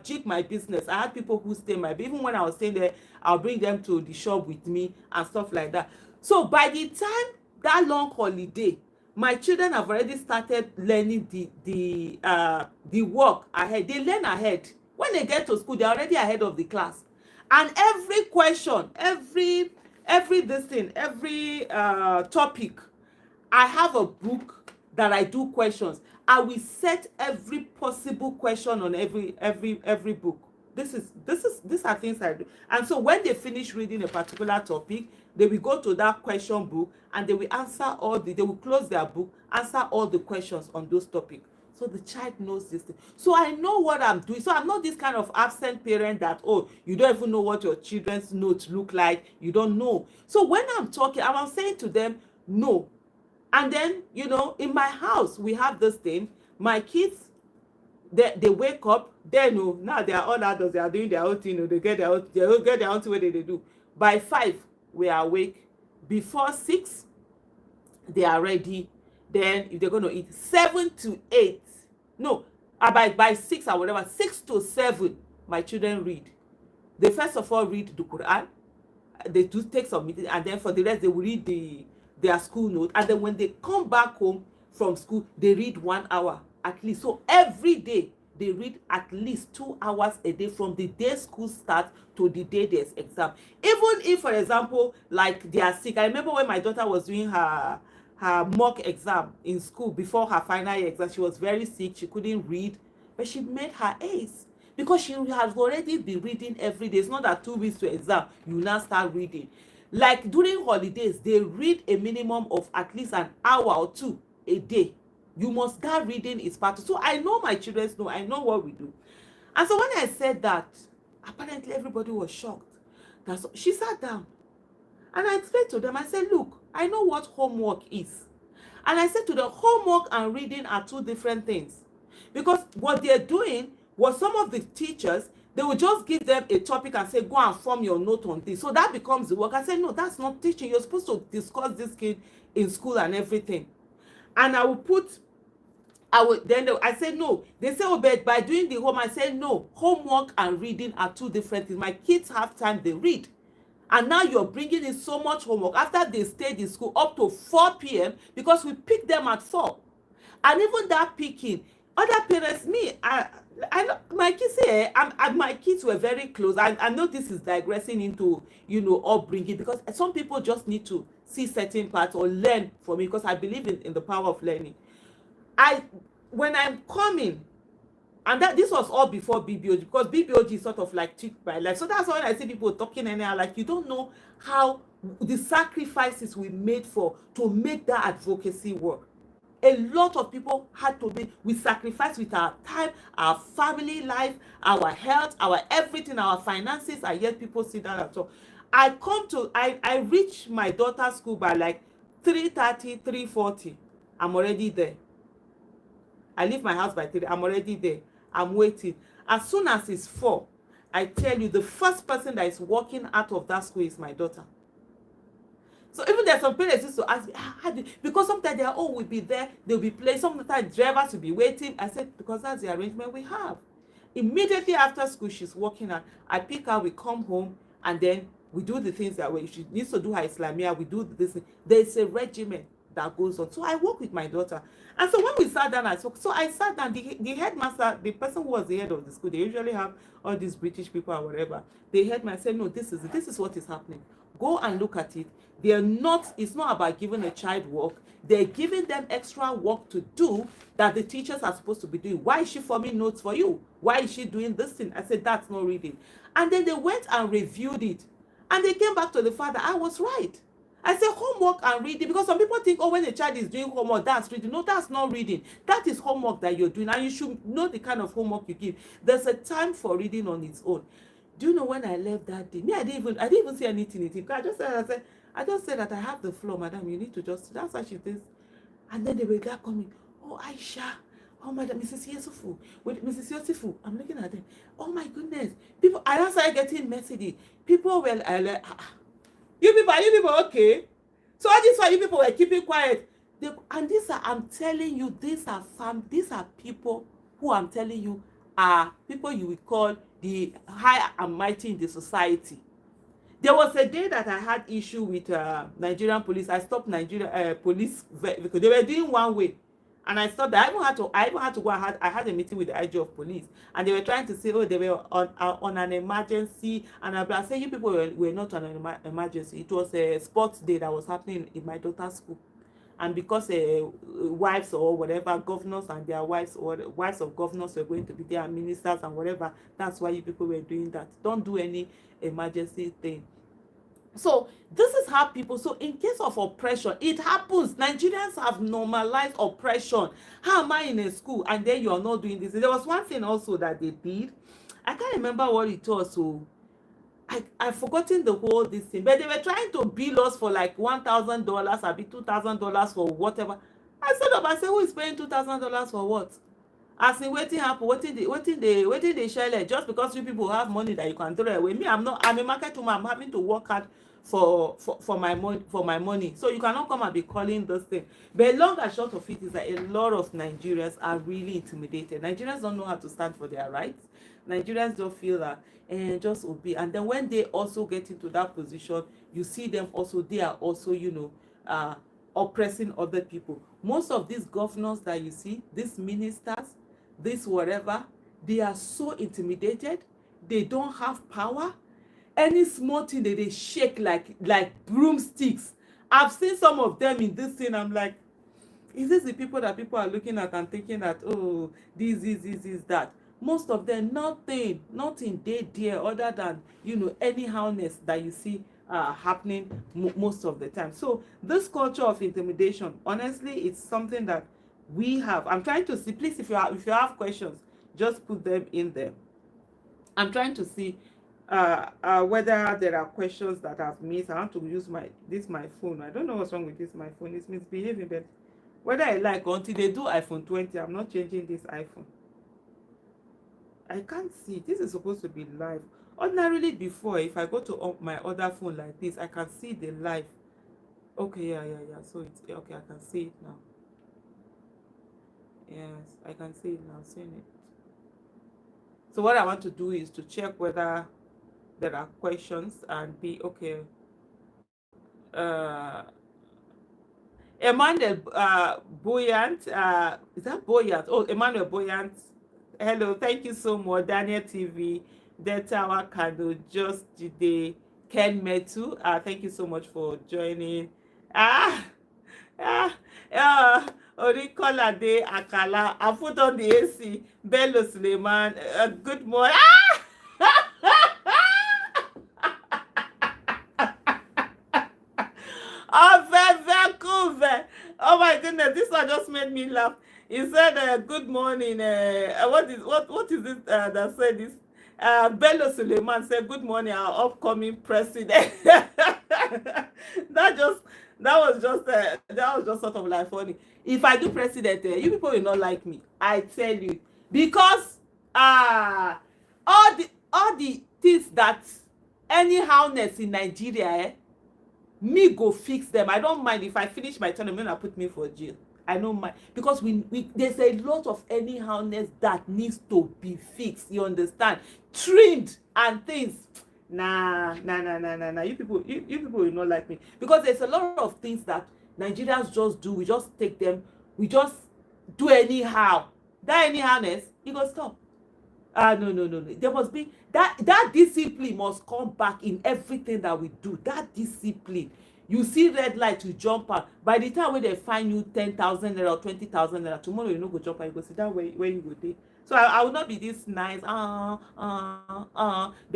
Speaker 1: jig my business. I had people who stay my, even when I was staying there, I'll bring them to the shop with me and stuff like that. So by the time that long holiday, my children have already started learning the work ahead. They learn ahead. When they get to school, they're already ahead of the class. And every question, every this thing, every topic, I have a book that I do questions. I will set every possible question on every book. These are things I do. And so when they finish reading a particular topic, they will go to that question book and they will they will close their book, answer all the questions on those topics. So the child knows this thing. So I know what I'm doing. So I'm not this kind of absent parent that, oh, you don't even know what your children's notes look like. You don't know. So when I'm talking, I'm saying to them, no. And then, in my house, we have this thing. My kids, they wake up, they know, now they are all adults, they are doing their own thing, they will get their own thing, what they do. By 5, we are awake. Before 6, they are ready. Then if they're going to eat, 7 to 8, no, by 6 or whatever, 6 to 7, my children read. They first of all read the Quran. They do take some meeting, and then for the rest, they will read their school note. And then when they come back home from school, they read 1 hour at least. So every day they read at least 2 hours a day, from the day school starts to the day there's exam. Even if, for example, like they are sick. I remember when my daughter was doing her mock exam in school before her final year exam. She was very sick, she couldn't read, but she made her A's because she has already been reading every day. It's not that 2 weeks to exam you now start reading. Like during holidays, they read a minimum of at least an hour or 2 a day. You must start reading is part of. So I know my children know, I know what we do. And so when I said that, apparently everybody was shocked. She sat down and I explained to them. I said, look, I know what homework is. And I said to them, homework and reading are 2 different things. Because what they're doing was, some of the teachers, they will just give them a topic and say, go and form your note on this. So that becomes the work. I said, no, that's not teaching. You're supposed to discuss this kid in school and everything. And I said, no. They say, oh, but by doing the home, I said, no. Homework and reading are 2 different things. My kids have time, they read. And now you're bringing in so much homework after they stayed in school up to 4 p.m. because we pick them at 4. And even that picking, other parents, I know my kids say, my kids were very close. I know this is digressing into, upbringing, because some people just need to see certain parts or learn from it, because I believe in the power of learning. When I'm coming, and that this was all before BBOG, because BBOG sort of like took my life. So that's why when I see people talking anyhow, like, you don't know how the sacrifices we made to make that advocacy work. A lot of people had to we sacrifice with our time, our family life, our health, our everything, our finances, and yet people sit down at all. I reach my daughter's school by like 3:30, 3:40. I'm already there. I leave my house by 3, I'm already there. I'm waiting. As soon as it's 4, I tell you, the first person that is walking out of that school is my daughter. So even there's some parents used to ask me, because sometimes they are, oh, we'll be there, they'll be playing, sometimes drivers will be waiting. I said, because that's the arrangement we have. Immediately after school, she's walking out. I pick her, we come home, and then we do the things that way. She needs to do her Islamia, we do this. There's a regimen that goes on. So I work with my daughter. And so when we sat down, I sat down, the headmaster, the person who was the head of the school, they usually have all these British people or whatever. The headmaster said, no, this is it. This is what is happening. Go and look at it. They're not, it's not about giving a child work. They're giving them extra work to do that the teachers are supposed to be doing. Why is she forming notes for you? Why is she doing this thing? I said, that's not reading. And then they went and reviewed it. And they came back to the father. I was right. I said homework and reading, because some people think, oh, when a child is doing homework, that's reading. No, that's not reading. That is homework that you're doing, and you should know the kind of homework you give. There's a time for reading on its own. Do you know when I left that day? Me, I didn't even say anything in it. I just said that I have the floor, madam. You need to just, that's how she thinks. And then they were there coming. Oh, Aisha. Oh, madam, Mrs. Yesufu. With Mrs. Yesufu. I'm looking at them. Oh my goodness. People, I started getting messages. People were like, you people, are you people okay? So all this why you people were keeping quiet. And these are, I'm telling you, these are people who I'm telling you are people you will call the high and mighty in the society. There was a day that I had issue with Nigerian police. I stopped Nigerian police because they were doing one way, and I stopped. I even had to go. I had a meeting with the IG of police, and they were trying to say, oh, they were on an emergency, and I said, you people were not on an emergency. It was a sports day that was happening in my daughter's school, and because wives or whatever, governors and their wives or the wives of governors were going to be there, ministers and whatever, that's why you people were doing that. Don't do any emergency thing. So this is how people, so in case of oppression, it happens. Nigerians have normalized oppression. How am I in a school and then you are not doing this? There was one thing also that they did. I can't remember what it was. So I've forgotten the whole this thing, but they were trying to bill us for like $1,000 or be $2,000 for whatever. I stood up, I said, who is paying $2,000 for what? As in wetin happen, wetin dey shele, just because you people have money that you can throw away. Me, I'm a market woman. I'm having to work hard for my money. So you cannot come and be calling those things. But long and short of it is that a lot of Nigerians are really intimidated. Nigerians don't know how to stand for their rights. Nigerians don't feel that just obey. And then when they also get into that position, you see them also, they are also, oppressing other people. Most of these governors that you see, these ministers, this whatever, they are so intimidated. They don't have power. Any small thing they shake like broomsticks. I've seen some of them in this thing. I'm like, is this the people that people are looking at and thinking that, oh, this is that? Most of them, nothing they there other than, anyhowness that you see happening most of the time. So this culture of intimidation, honestly, it's something that we have. I'm trying to see, please, if you have questions, just put them in there. I'm trying to see whether there are questions that I've missed. I want to use my phone. I don't know what's wrong with this. My phone is misbehaving, but whether I like, until they do iPhone 20, I'm not changing this iPhone. I can't see. This is supposed to be live. Ordinarily before, if I go to my other phone like this, I can see the live. Okay, yeah. So it's okay. I can see it now. Yes, I can see it now. Seeing it. So what I want to do is to check whether there are questions and be okay. Uh, Emmanuel Buoyant, is that Buoyant? Oh, Emmanuel Buoyant. Hello, thank you so much. Daniel TV, Delta Kano, Just Today, Ken Metu. Thank you so much for joining. Ah, ah, Orikolade Akala. I put on the AC. Bello Suleiman. Good morning. Oh, very. Oh my goodness, this one just made me laugh. He said, "Good morning." What is it that said this? Bello Suleiman said, "Good morning, our upcoming president." that That was just sort of like funny. If I do president, you people will not like me. I tell you, because ah, all the things that anyhowness in Nigeria, me go fix them. I don't mind if I finish my term, gonna put me for jail. I don't mind, because we there's a lot of anyhowness that needs to be fixed, you understand, trimmed and things. Nah. You people will not like me, because there's a lot of things that Nigerians just do. We just take them, we just do anyhow. That anyhowness, you go stop. No. There must be that discipline must come back in everything that we do. That discipline. You see red light, you jump out. By the time when they find you 10,000 naira or 20,000 naira, tomorrow you no go jump out. You go sit down where you go dey. So I will not be this nice. But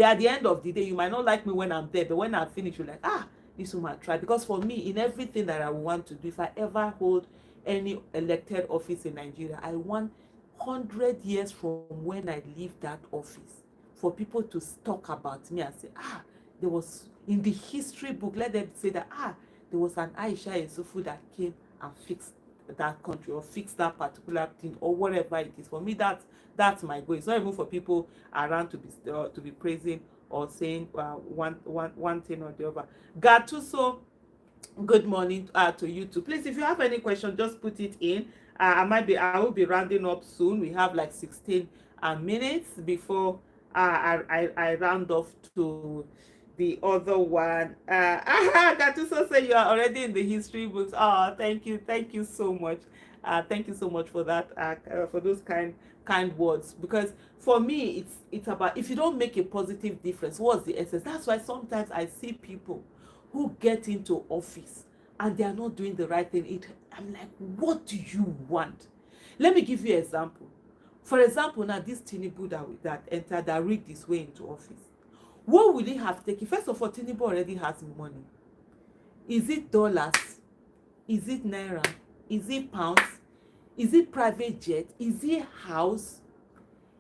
Speaker 1: at the end of the day, you might not like me when I'm there, but when I finish, you're like, this woman tried. Because for me, in everything that I want to do, if I ever hold any elected office in Nigeria, I want 100 years from when I leave that office for people to talk about me and say, there was in the history book, let them say that there was an Aisha Yesufu that came and fixed that country or fixed that particular thing or whatever it is. For me, that's my goal. It's not even for people around to be praising or saying one thing or the other. Gatuso, good morning to you too. Please, if you have any question, just put it in. I will be rounding up soon. We have like 16 minutes before I round off to the other one. Gatuso say you are already in the history books. Oh, thank you so much. Thank you so much for that, for those kind words. Because for me, it's about, if you don't make a positive difference, what's the essence? That's why sometimes I see people who get into office and they are not doing the right thing. I'm like, what do you want? Let me give you an example. For example, now this Tinubu that entered, that rigged his way into office. What will he have taken? First of all, Tinubu already has money. Is it dollars? Is it naira? Is it pounds? Is it private jet? Is it house?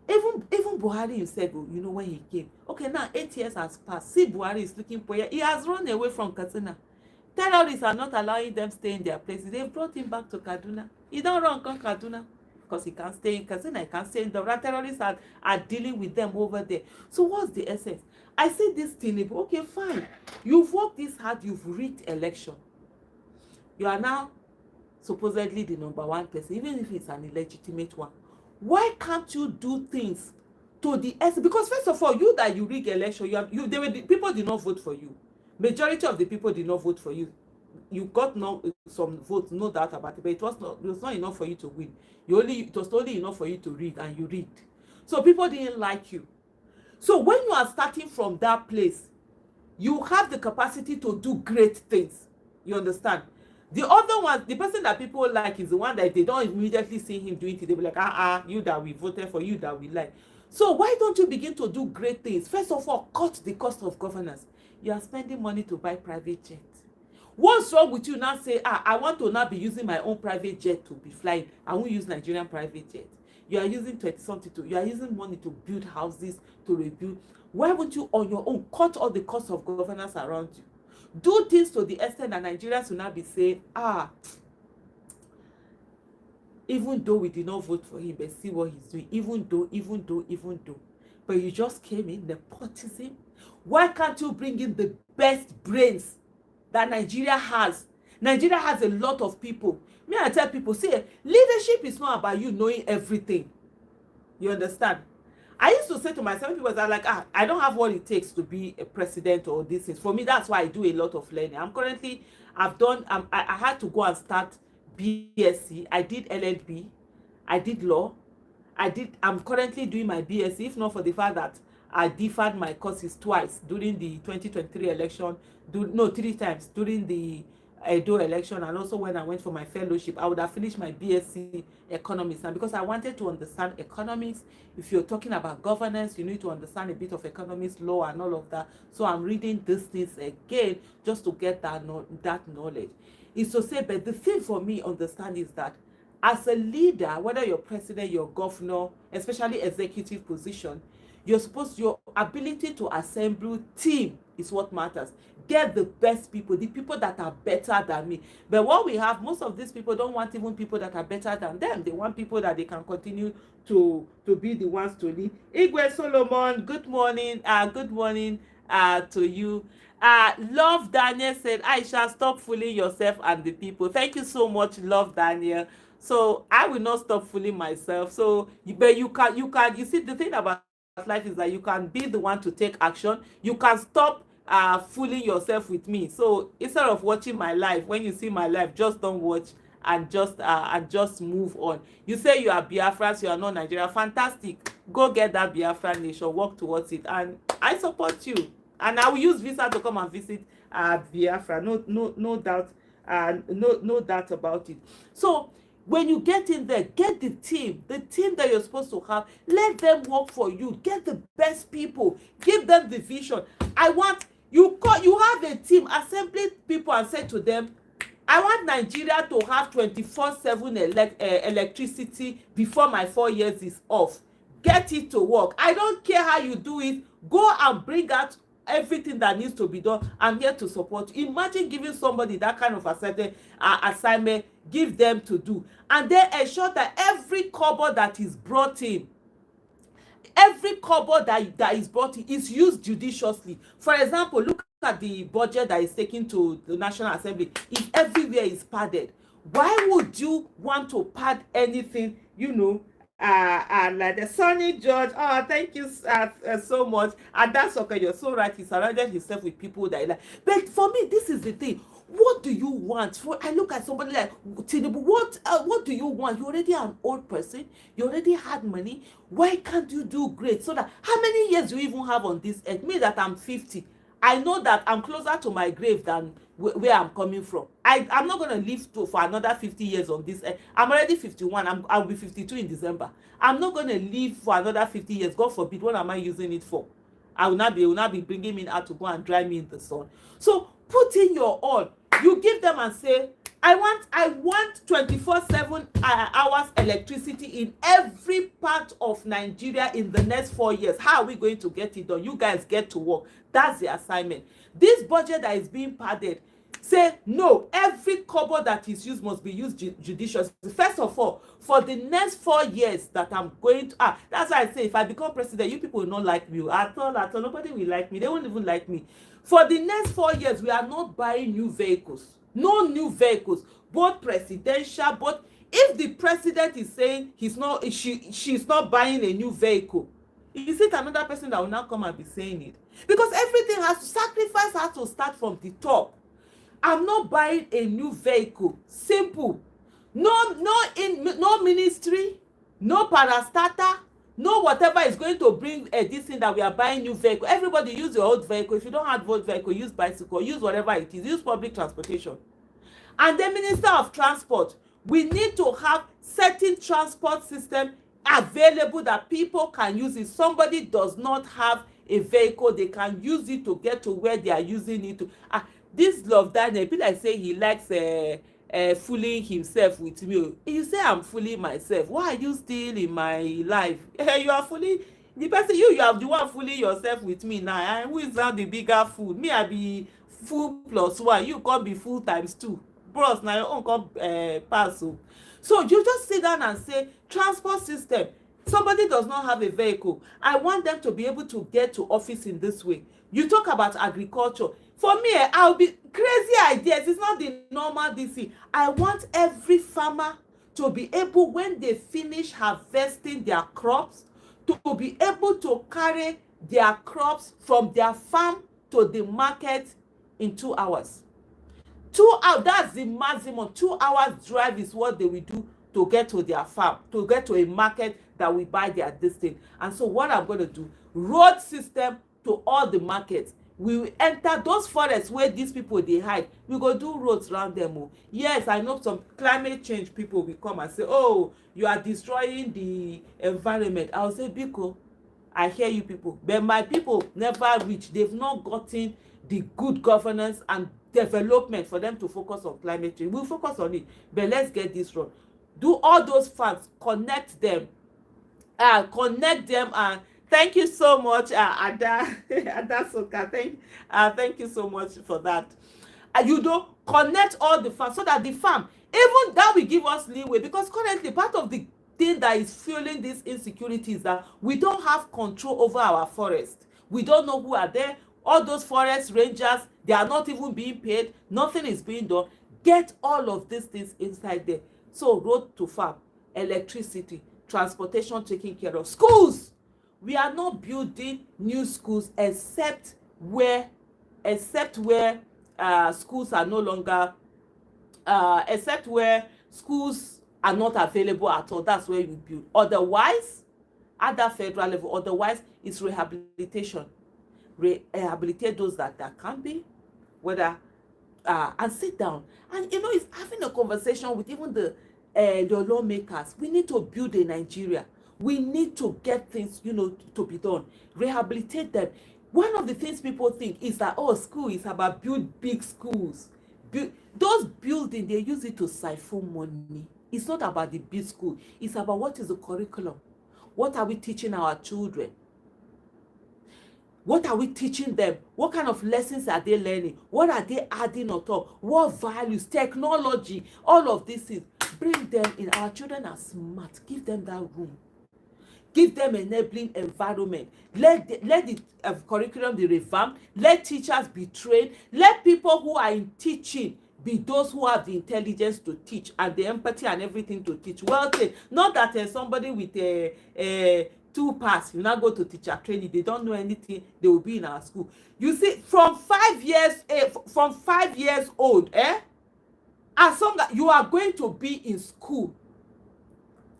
Speaker 1: Even Buhari himself, when he came. Okay, now 8 years has passed. See, Buhari is looking for, he has run away from Katsina. Terrorists are not allowing them stay in their places. They brought him back to Kaduna. He don't run come Kaduna because he can't stay in Katsina. He can't stay in the terrorists are dealing with them over there. So what's the essence? I see this Tinubu. Okay, fine. You've worked this hard. You've rigged election. You are now supposedly the number one person, even if it's an illegitimate one. Why can't you do things to the essence? Because first of all, you rig election, people did not vote for you. Majority of the people did not vote for you. You got some votes, no doubt about it, but it was not enough for you to win. It was only enough for you to rig, and you rigged. So people didn't like you. So when you are starting from that place, you have the capacity to do great things. You understand? The other one, the person that people like is the one that they don't immediately see him doing it. They be like, you that we voted for, you that we like. So why don't you begin to do great things? First of all, cut the cost of governance. You are spending money to buy private jet. What's wrong with you now say, I want to now be using my own private jet to be flying. I won't use Nigerian private jet. You are using 20-something you are using money to build houses, to rebuild. Why won't you on your own cut all the cost of governance around you? Do things to the extent that Nigerians will not be saying, even though we did not vote for him, but see what he's doing. Even though. But you just came in, nepotism. Why can't you bring in the best brains that Nigeria has? Nigeria has a lot of people. Me, I tell people, see, leadership is not about you knowing everything. You understand? I used to say to myself, people are like, I don't have what it takes to be a president or this is. For me, that's why I do a lot of learning. I had to go and start BSc. I did LLB. I did law. I'm currently doing my BSc, if not for the fact that I deferred my courses twice during the 2023 election. 3 times during the Edo election, and also when I went for my fellowship. I would have finished my BSc economics, and because I wanted to understand economics, if you're talking about governance, you need to understand a bit of economics, law, and all of that. So I'm reading these things again just to get that knowledge. Is to say, but the thing for me understand is that as a leader, whether you're president, you're governor, especially executive position, your ability to assemble team is what matters. Get the best people, the people that are better than me. But what we have, most of these people don't want even people that are better than them. They want people that they can continue to be the ones to lead. Igwe Solomon, good morning. Good morning to you. Love Daniel said, Aisha, stop fooling yourself and the people. Thank you so much, Love Daniel. So I will not stop fooling myself. So but you see, the thing about life is that you can be the one to take action. You can stop fooling yourself with me. So instead of watching my life, when you see my life, just don't watch and just move on. You say you are Biafrans, you are not Nigeria. Fantastic. Go get that Biafran nation, work towards it, and I support you. And I will use visa to come and visit Biafra. No doubt, no doubt about it. So when you get in there, get the team that you're supposed to have. Let them work for you. Get the best people. Give them the vision. I want you have a team, assembly people, and say to them, I want Nigeria to have 24/7 electricity before my 4 years is off. Get it to work. I don't care how you do it. Go and bring out everything that needs to be done. I'm here to support you. Imagine giving somebody that kind of assignment, give them to do, and then ensure that every cupboard that is brought in, every cupboard that is brought in is used judiciously. For example, look at the budget that is taken to the National Assembly. If everywhere is padded, why would you want to pad anything, like the Sonny George? Oh, thank you so much. And that's okay, you're so right. He surrounded himself with people that he like. But for me, this is the thing. What do you want? I look at somebody like Tinubu. What do you want? You're already an old person. You already had money. Why can't you do great? So that, how many years do you even have on this earth? Me that I'm 50. I know that I'm closer to my grave than where I'm coming from. I'm not going to live for another 50 years on this earth. I'm already 51. I'll be 52 in December. I'm not going to live for another 50 years. God forbid. What am I using it for? It will not be bringing me out to go and dry me in the sun. So put in your all. You give them and say, I want 24/7 hours electricity in every part of Nigeria in the next 4 years. How are we going to get it done? You guys get to work. That's the assignment. This budget that is being padded, say no, every cupboard that is used must be used judiciously. First of all, for the next 4 years that I'm going to that's why I say, if I become president, you people will not like me at all. Nobody will like me. They won't even like me. For the next 4 years, we are not buying new vehicles. No new vehicles, both presidential. But if the president is saying she's not buying a new vehicle, is it another person that will now come and be saying it? Because everything sacrifice has to start from the top. I'm not buying a new vehicle. Simple. No ministry, no parastatal, no whatever is going to bring this thing that we are buying new vehicle. Everybody use your old vehicle. If you don't have old vehicle, use bicycle, use whatever it is, use public transportation. And the Minister of Transport, we need to have certain transport system available that people can use. If somebody does not have a vehicle, they can use it to get to where they are using it to. This Love Daniel, people like say he likes fooling himself with me. You say I'm fooling myself. Why are you still in my life? You are fooling the person. You are the one fooling yourself with me now. And who is now the bigger fool? Me, I be fool plus one. You can't be fool times two. Bros, now your own come pass. So you just sit down and say, transport system. Somebody does not have a vehicle. I want them to be able to get to office in this way. You talk about agriculture. For me, I'll be crazy ideas. It's not the normal DC. I want every farmer to be able, when they finish harvesting their crops, to be able to carry their crops from their farm to the market in 2 hours. 2 hours, that's the maximum. 2 hours drive is what they will do to get to their farm, to get to a market that will buy their this thing. And so what I'm going to do, road system to all the markets. We will enter those forests where these people they hide. We go do roads around them. Yes, I know some climate change people will come and say, oh, you are destroying the environment. I'll say, Biko, I hear you people, but my people never reach. They've not gotten the good governance and development for them to focus on climate change. We'll focus on it, but let's get this wrong. Do all those facts, connect them and Thank you so much, Ada. Ada Soka. Thank you so much for that. You don't connect all the farm so that the farm, even that will give us leeway, because currently part of the thing that is fueling this insecurity is that we don't have control over our forest. We don't know who are there. All those forest rangers, they are not even being paid. Nothing is being done. Get all of these things inside there. So road to farm, electricity, transportation taken care of, schools. We are not building new schools except where schools are no longer except where schools are not available at all. That's where we build. Otherwise, at that federal level, otherwise it's rehabilitation. Rehabilitate those that can be, whether and sit down, and it's having a conversation with even the lawmakers. We need to build a Nigeria. We need to get things to be done. Rehabilitate them. One of the things people think is that, oh, school is about build big schools. Those buildings, they use it to siphon money. It's not about the big school. It's about what is the curriculum. What are we teaching our children? What are we teaching them? What kind of lessons are they learning? What are they adding on top? What values, technology, all of these things. Bring them in. Our children are smart. Give them that room. Give them enabling environment. Let the curriculum be revamped. Let teachers be trained. Let people who are in teaching be those who have the intelligence to teach and the empathy and everything to teach. Well trained. Not that somebody with a two pass, you now go to teacher training, they don't know anything, they will be in our school. You see, from 5 years old, as long as you are going to be in school,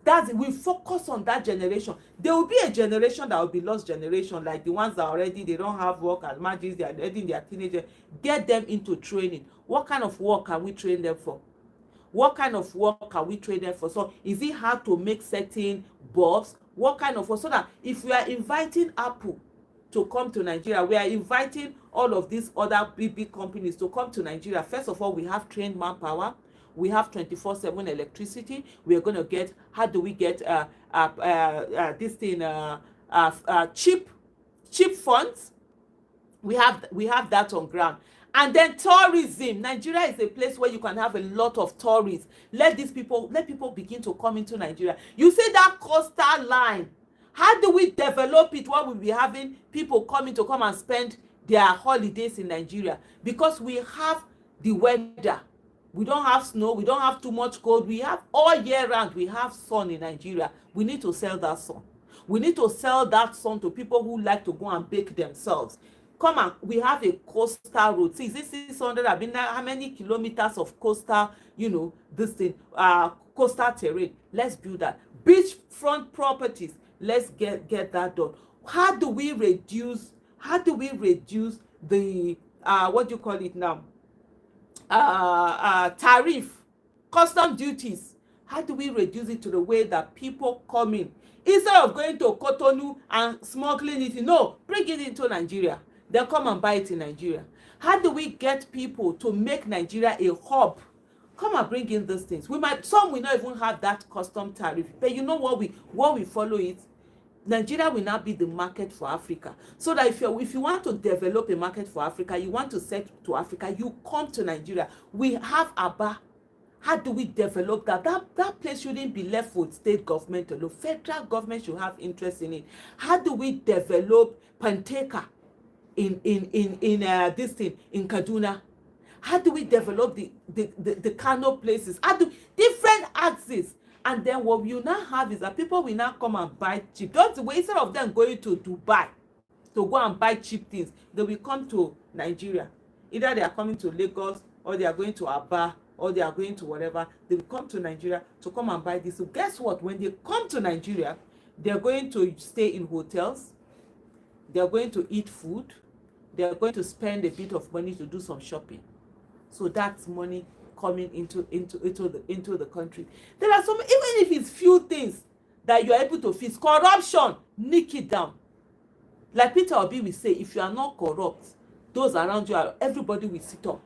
Speaker 1: that's it. We focus on that generation. There will be a generation that will be lost generation, like the ones that already they don't have work as much as they are already in their teenager. Get them into training. What kind of work can we train them for? What kind of work can we train them for? So is it hard to make certain bulbs? What kind of work? So that if we are inviting Apple to come to Nigeria, we are inviting all of these other big companies to come to Nigeria. First of all, we have trained manpower. We have 24/7 electricity. We are going to get, how do we get this thing, cheap funds? We have that on ground. And then tourism. Nigeria is a place where you can have a lot of tourists. Let people begin to come into Nigeria. You see that coastal line. How do we develop it while we'll be having people coming to come and spend their holidays in Nigeria? Because we have the weather. We don't have snow. We don't have too much cold. We have all year round. We have sun in Nigeria. We need to sell that sun. We need to sell that sun to people who like to go and bake themselves. Come on, we have a coastal road. See, is it 600? I mean, how many kilometers of coastal, this thing, coastal terrain? Let's build that. Beachfront properties. Let's get that done. How do we reduce the what do you call it now? Tariff, custom duties. How do we reduce it to the way that people come in, instead of going to Cotonou and smuggling it? No, bring it into Nigeria. They'll come and buy it in Nigeria. How do we get people to make Nigeria a hub? Come and bring in these things. Some will not even have that custom tariff, but you know what we follow it. Nigeria will now be the market for Africa. So that if you want to develop a market for Africa, you want to sell to Africa, you come to Nigeria. We have Aba. How do we develop that? That place shouldn't be left with state government alone. Federal government should have interest in it. How do we develop Panteka in this thing in Kaduna? How do we develop the Kano places? How do different axes? And then what you now have is that people will now come and buy cheap. That's the way, instead of them going to Dubai to go and buy cheap things, they will come to Nigeria. Either they are coming to Lagos, or they are going to Aba, or they are going to whatever. They will come to Nigeria to come and buy this. So guess what? When they come to Nigeria, they are going to stay in hotels. They are going to eat food. They are going to spend a bit of money to do some shopping. So that's money coming into the country. There are some, even if it's few things that you are able to fix. Corruption, nick it down. Like Peter Obi will say, if you are not corrupt, those around you everybody will sit up.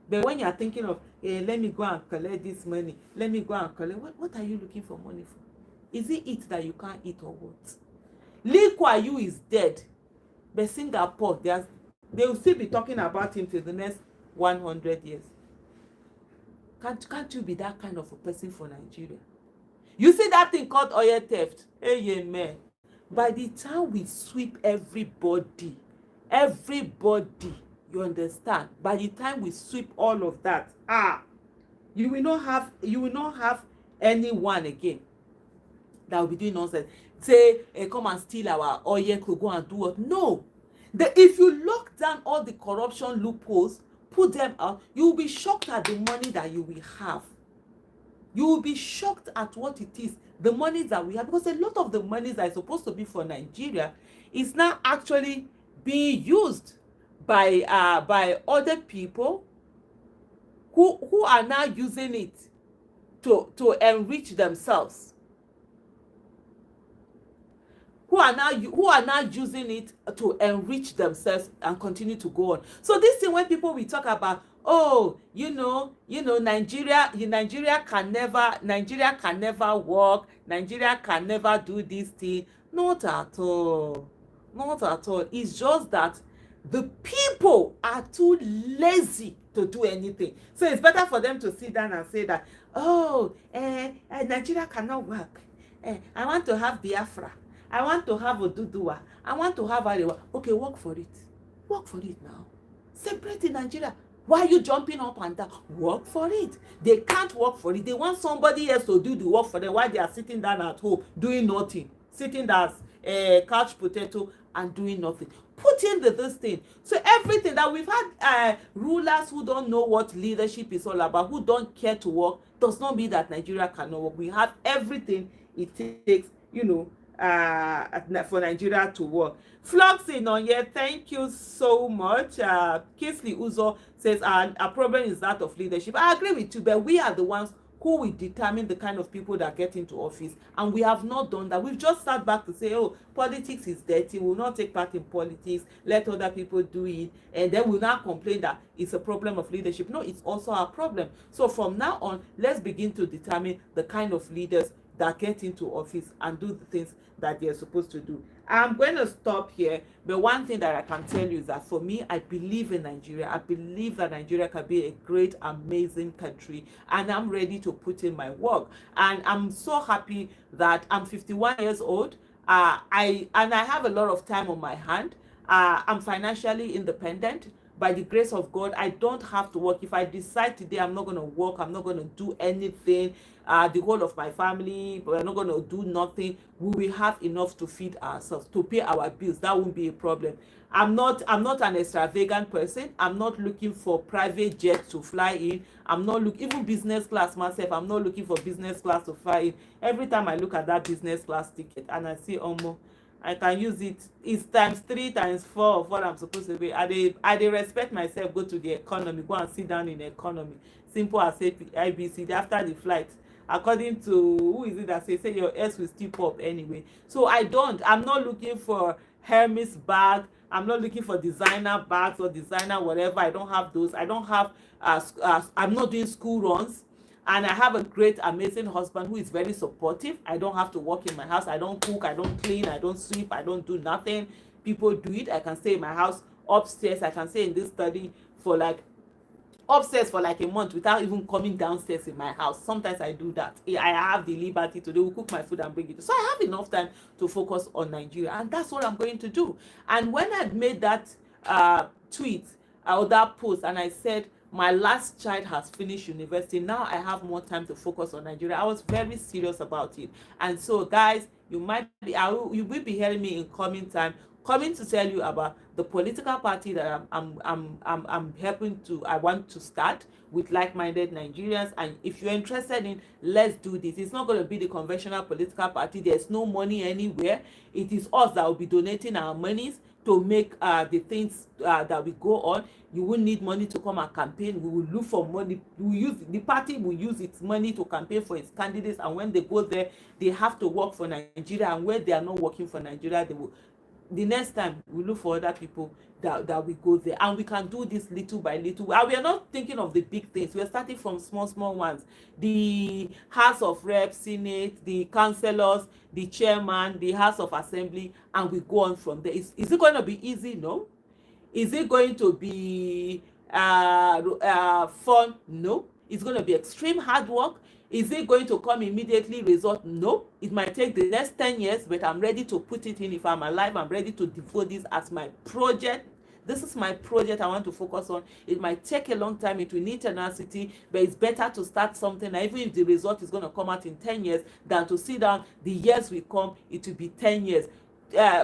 Speaker 1: But when you are thinking of, let me go and collect this money, what are you looking for money for? Is it that you can't eat, or what? Lee Kuan Yew is dead, but Singapore, they will still be talking about him till the next 100 years. Can't you be that kind of a person for Nigeria? You see that thing called oil theft? Hey, man. By the time we sweep everybody, you understand? By the time we sweep all of that, you will not have anyone again that will be doing nonsense. Say, come and steal our oil, could go and do what? No. If you lock down all the corruption loopholes, put them out, you will be shocked at the money that you will have. You will be shocked at what it is, the money that we have, because a lot of the money that is supposed to be for Nigeria is now actually being used by other people who are now using it to enrich themselves, who are now using it to enrich themselves and continue to go on. So this thing, when people will talk about, oh, Nigeria can never work, Nigeria can never do this thing. Not at all. Not at all. It's just that the people are too lazy to do anything. So it's better for them to sit down and say that, oh, Nigeria cannot work. I want to have Biafra. I want to have Oduduwa. I want to have Arewa. Okay, work for it. Work for it now. Separate in Nigeria. Why are you jumping up and down? Work for it. They can't work for it. They want somebody else to do the work for them while they are sitting down at home doing nothing. Sitting as a couch potato and doing nothing. Put in this thing. So everything that we've had, rulers who don't know what leadership is all about, who don't care to work, does not mean that Nigeria cannot work. We have everything it takes, for Nigeria to work. Fluxing on here, thank you so much. Kisley Uzo says our problem is that of leadership. I agree with you, but we are the ones who will determine the kind of people that get into office, and we have not done that. We've just sat back to say, oh, politics is dirty, we will not take part in politics, let other people do it, and then we'll not complain that it's a problem of leadership. No, it's also our problem. So from now on, let's begin to determine the kind of leaders that get into office and do the things that they're supposed to do. I'm going to stop here, but one thing that I can tell you is that for me, I believe in Nigeria. I believe that Nigeria can be a great, amazing country, and I'm ready to put in my work. And I'm so happy that I'm 51 years old. I have a lot of time on my hand. I'm financially independent. By the grace of God, I don't have to work. If I decide today I'm not going to work, I'm not going to do anything, the whole of my family, we're not going to do nothing, we will have enough to feed ourselves, to pay our bills. That won't be a problem. I'm not an extravagant person. I'm not looking for private jet to fly in. I'm not looking, even business class myself, I'm not looking for business class to fly in. Every time I look at that business class ticket and I see I can use it. It's times 3, times 4 of what I'm supposed to be. I dey respect myself, go to the economy, go and sit down in economy. Simple as IBC. After the flight, according to who is it that say your S will still pop anyway. So I'm not looking for Hermes bag. I'm not looking for designer bags or designer whatever. I don't have those. I don't have I'm not doing school runs. And I have a great, amazing husband who is very supportive. I don't have to work in my house. I don't cook, I don't clean, I don't sweep, I don't do nothing. People do it. I can stay in my house upstairs. I can stay in this study for like upstairs for like a month without even coming downstairs in my house. Sometimes I do that. I have the liberty to do, cook my food and bring it. So I have enough time to focus on Nigeria, and that's what I'm going to do. And when I made that tweet or that post, and I said my last child has finished university, now I have more time to focus on Nigeria, I was very serious about it. And so guys, you will be hearing me in coming to tell you about the political party that I'm helping to, I want to start with like-minded Nigerians. And if you're interested in, let's do this. It's not going to be the conventional political party. There's no money anywhere. It is us that will be donating our monies to make the things that we go on. You will need money to come and campaign. We will look for money. The party will use its money to campaign for its candidates, and when they go there, they have to work for Nigeria. And where they are not working for Nigeria, the next time we look for other people that we go there, and we can do this little by little, and we are not thinking of the big things. We are starting from small ones. The House of Reps, Senate, the councillors, the chairman, the House of Assembly, and we go on from there. Is it going to be easy? No. Is it going to be fun? No. It's going to be extreme hard work. Is it going to come immediately result? No. It might take the next 10 years, but I'm ready to put it in. If I'm alive, I'm ready to devote this as my project. This is my project I want to focus on. It might take a long time, it will need tenacity, but it's better to start something, and even if the result is going to come out in 10 years, than to sit down, the years will come, it will be 10 years.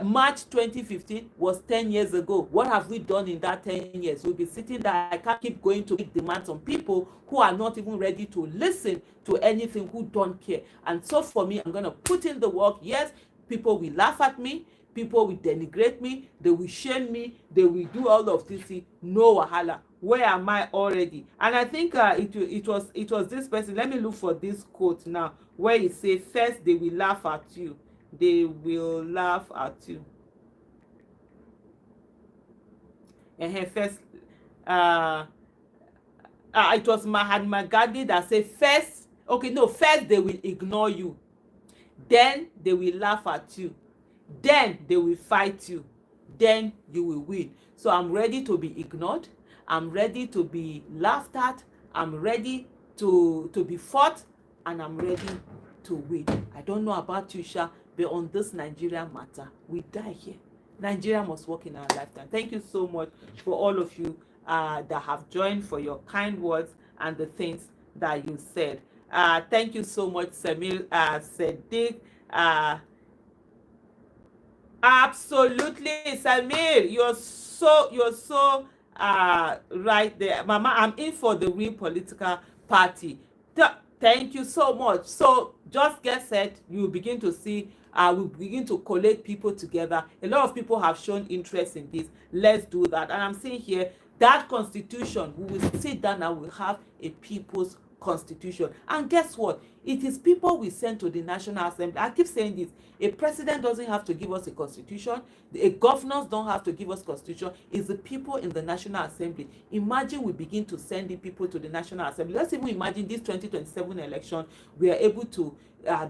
Speaker 1: March 2015 was 10 years ago. What have we done in that 10 years? We'll be sitting there. I can't keep going to make demands on people who are not even ready to listen to anything, who don't care. And so for me, I'm going to put in the work. Yes, people will laugh at me. People will denigrate me. They will shame me. They will do all of this thing. No wahala. Where am I already? And I think it was this person. Let me look for this quote now, where it says, first they will laugh at you. They will laugh at you. First, uh, it was Mahatma Gandhi that said, first, okay, no, first they will ignore you, then they will laugh at you, then they will fight you, then you will win. So I'm ready to be ignored. I'm ready to be laughed at. I'm ready to be fought, and I'm ready to win. I don't know about you, Sha, but on this Nigeria matter, we die here. Nigeria must work in our lifetime. Thank you so much for all of you that have joined, for your kind words and the things that you said. Thank you so much, Samir Sadiq. Absolutely, Samir. You're so right there. Mama, I'm in for the real political party. Thank you so much. So just get set. You will begin to see, we begin to collate people together. A lot of people have shown interest in this. Let's do that. And I'm saying here, that constitution, we will sit down and we'll have a people's constitution. And guess what? It is people we send to the National Assembly. I keep saying this. A president doesn't have to give us a constitution. A governors don't have to give us constitution. It's the people in the National Assembly. Imagine we begin to send in people to the National Assembly. Let's even imagine this 2027 election, we are able to,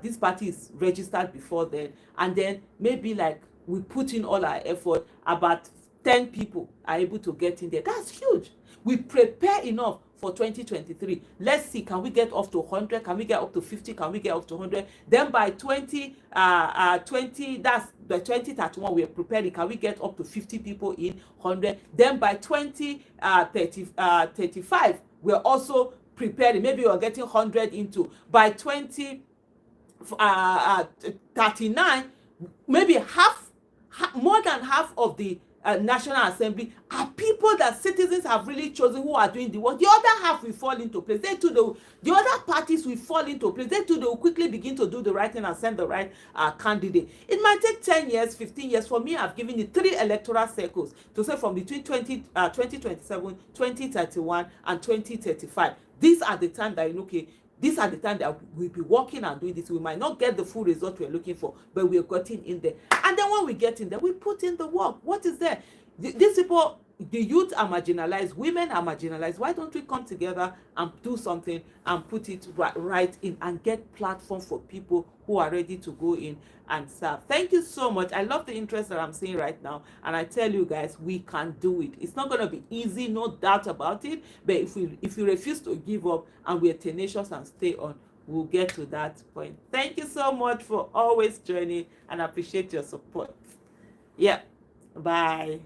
Speaker 1: this party is registered before then, and then maybe like we put in all our effort, about 10 people are able to get in there. That's huge. We prepare enough for 2023. Let's see, can we get up to 100? Can we get up to 50? Can we get up to 100? Then by 20, that's the 2031, we are preparing. Can we get up to 50 people in 100? Then by 35, we're also preparing. Maybe we're getting 100 into. By 2039, maybe more than half of the National Assembly are people that citizens have really chosen, who are doing the work. The other half will fall into place. The other parties will fall into place. They will quickly begin to do the right thing and send the right candidate. It might take 10 years, 15 years. For me, I've given it 3 electoral cycles to say from between 2027, 2031, and 2035. These are the time that, okay, these are the time that we'll be working and doing this. We might not get the full result we're looking for, but we're getting in there. And then when we get in there, we put in the work. What is there? These people, the youth are marginalized, women are marginalized. Why don't we come together and do something and put it right in and get platform for people who are ready to go in and serve? Thank you so much. I love the interest that I'm seeing right now, and I tell you guys, we can do it. It's not going to be easy, no doubt about it, but if we refuse to give up and we're tenacious and stay on, we'll get to that point. Thank you so much for always joining, and I appreciate your support. Yeah, bye.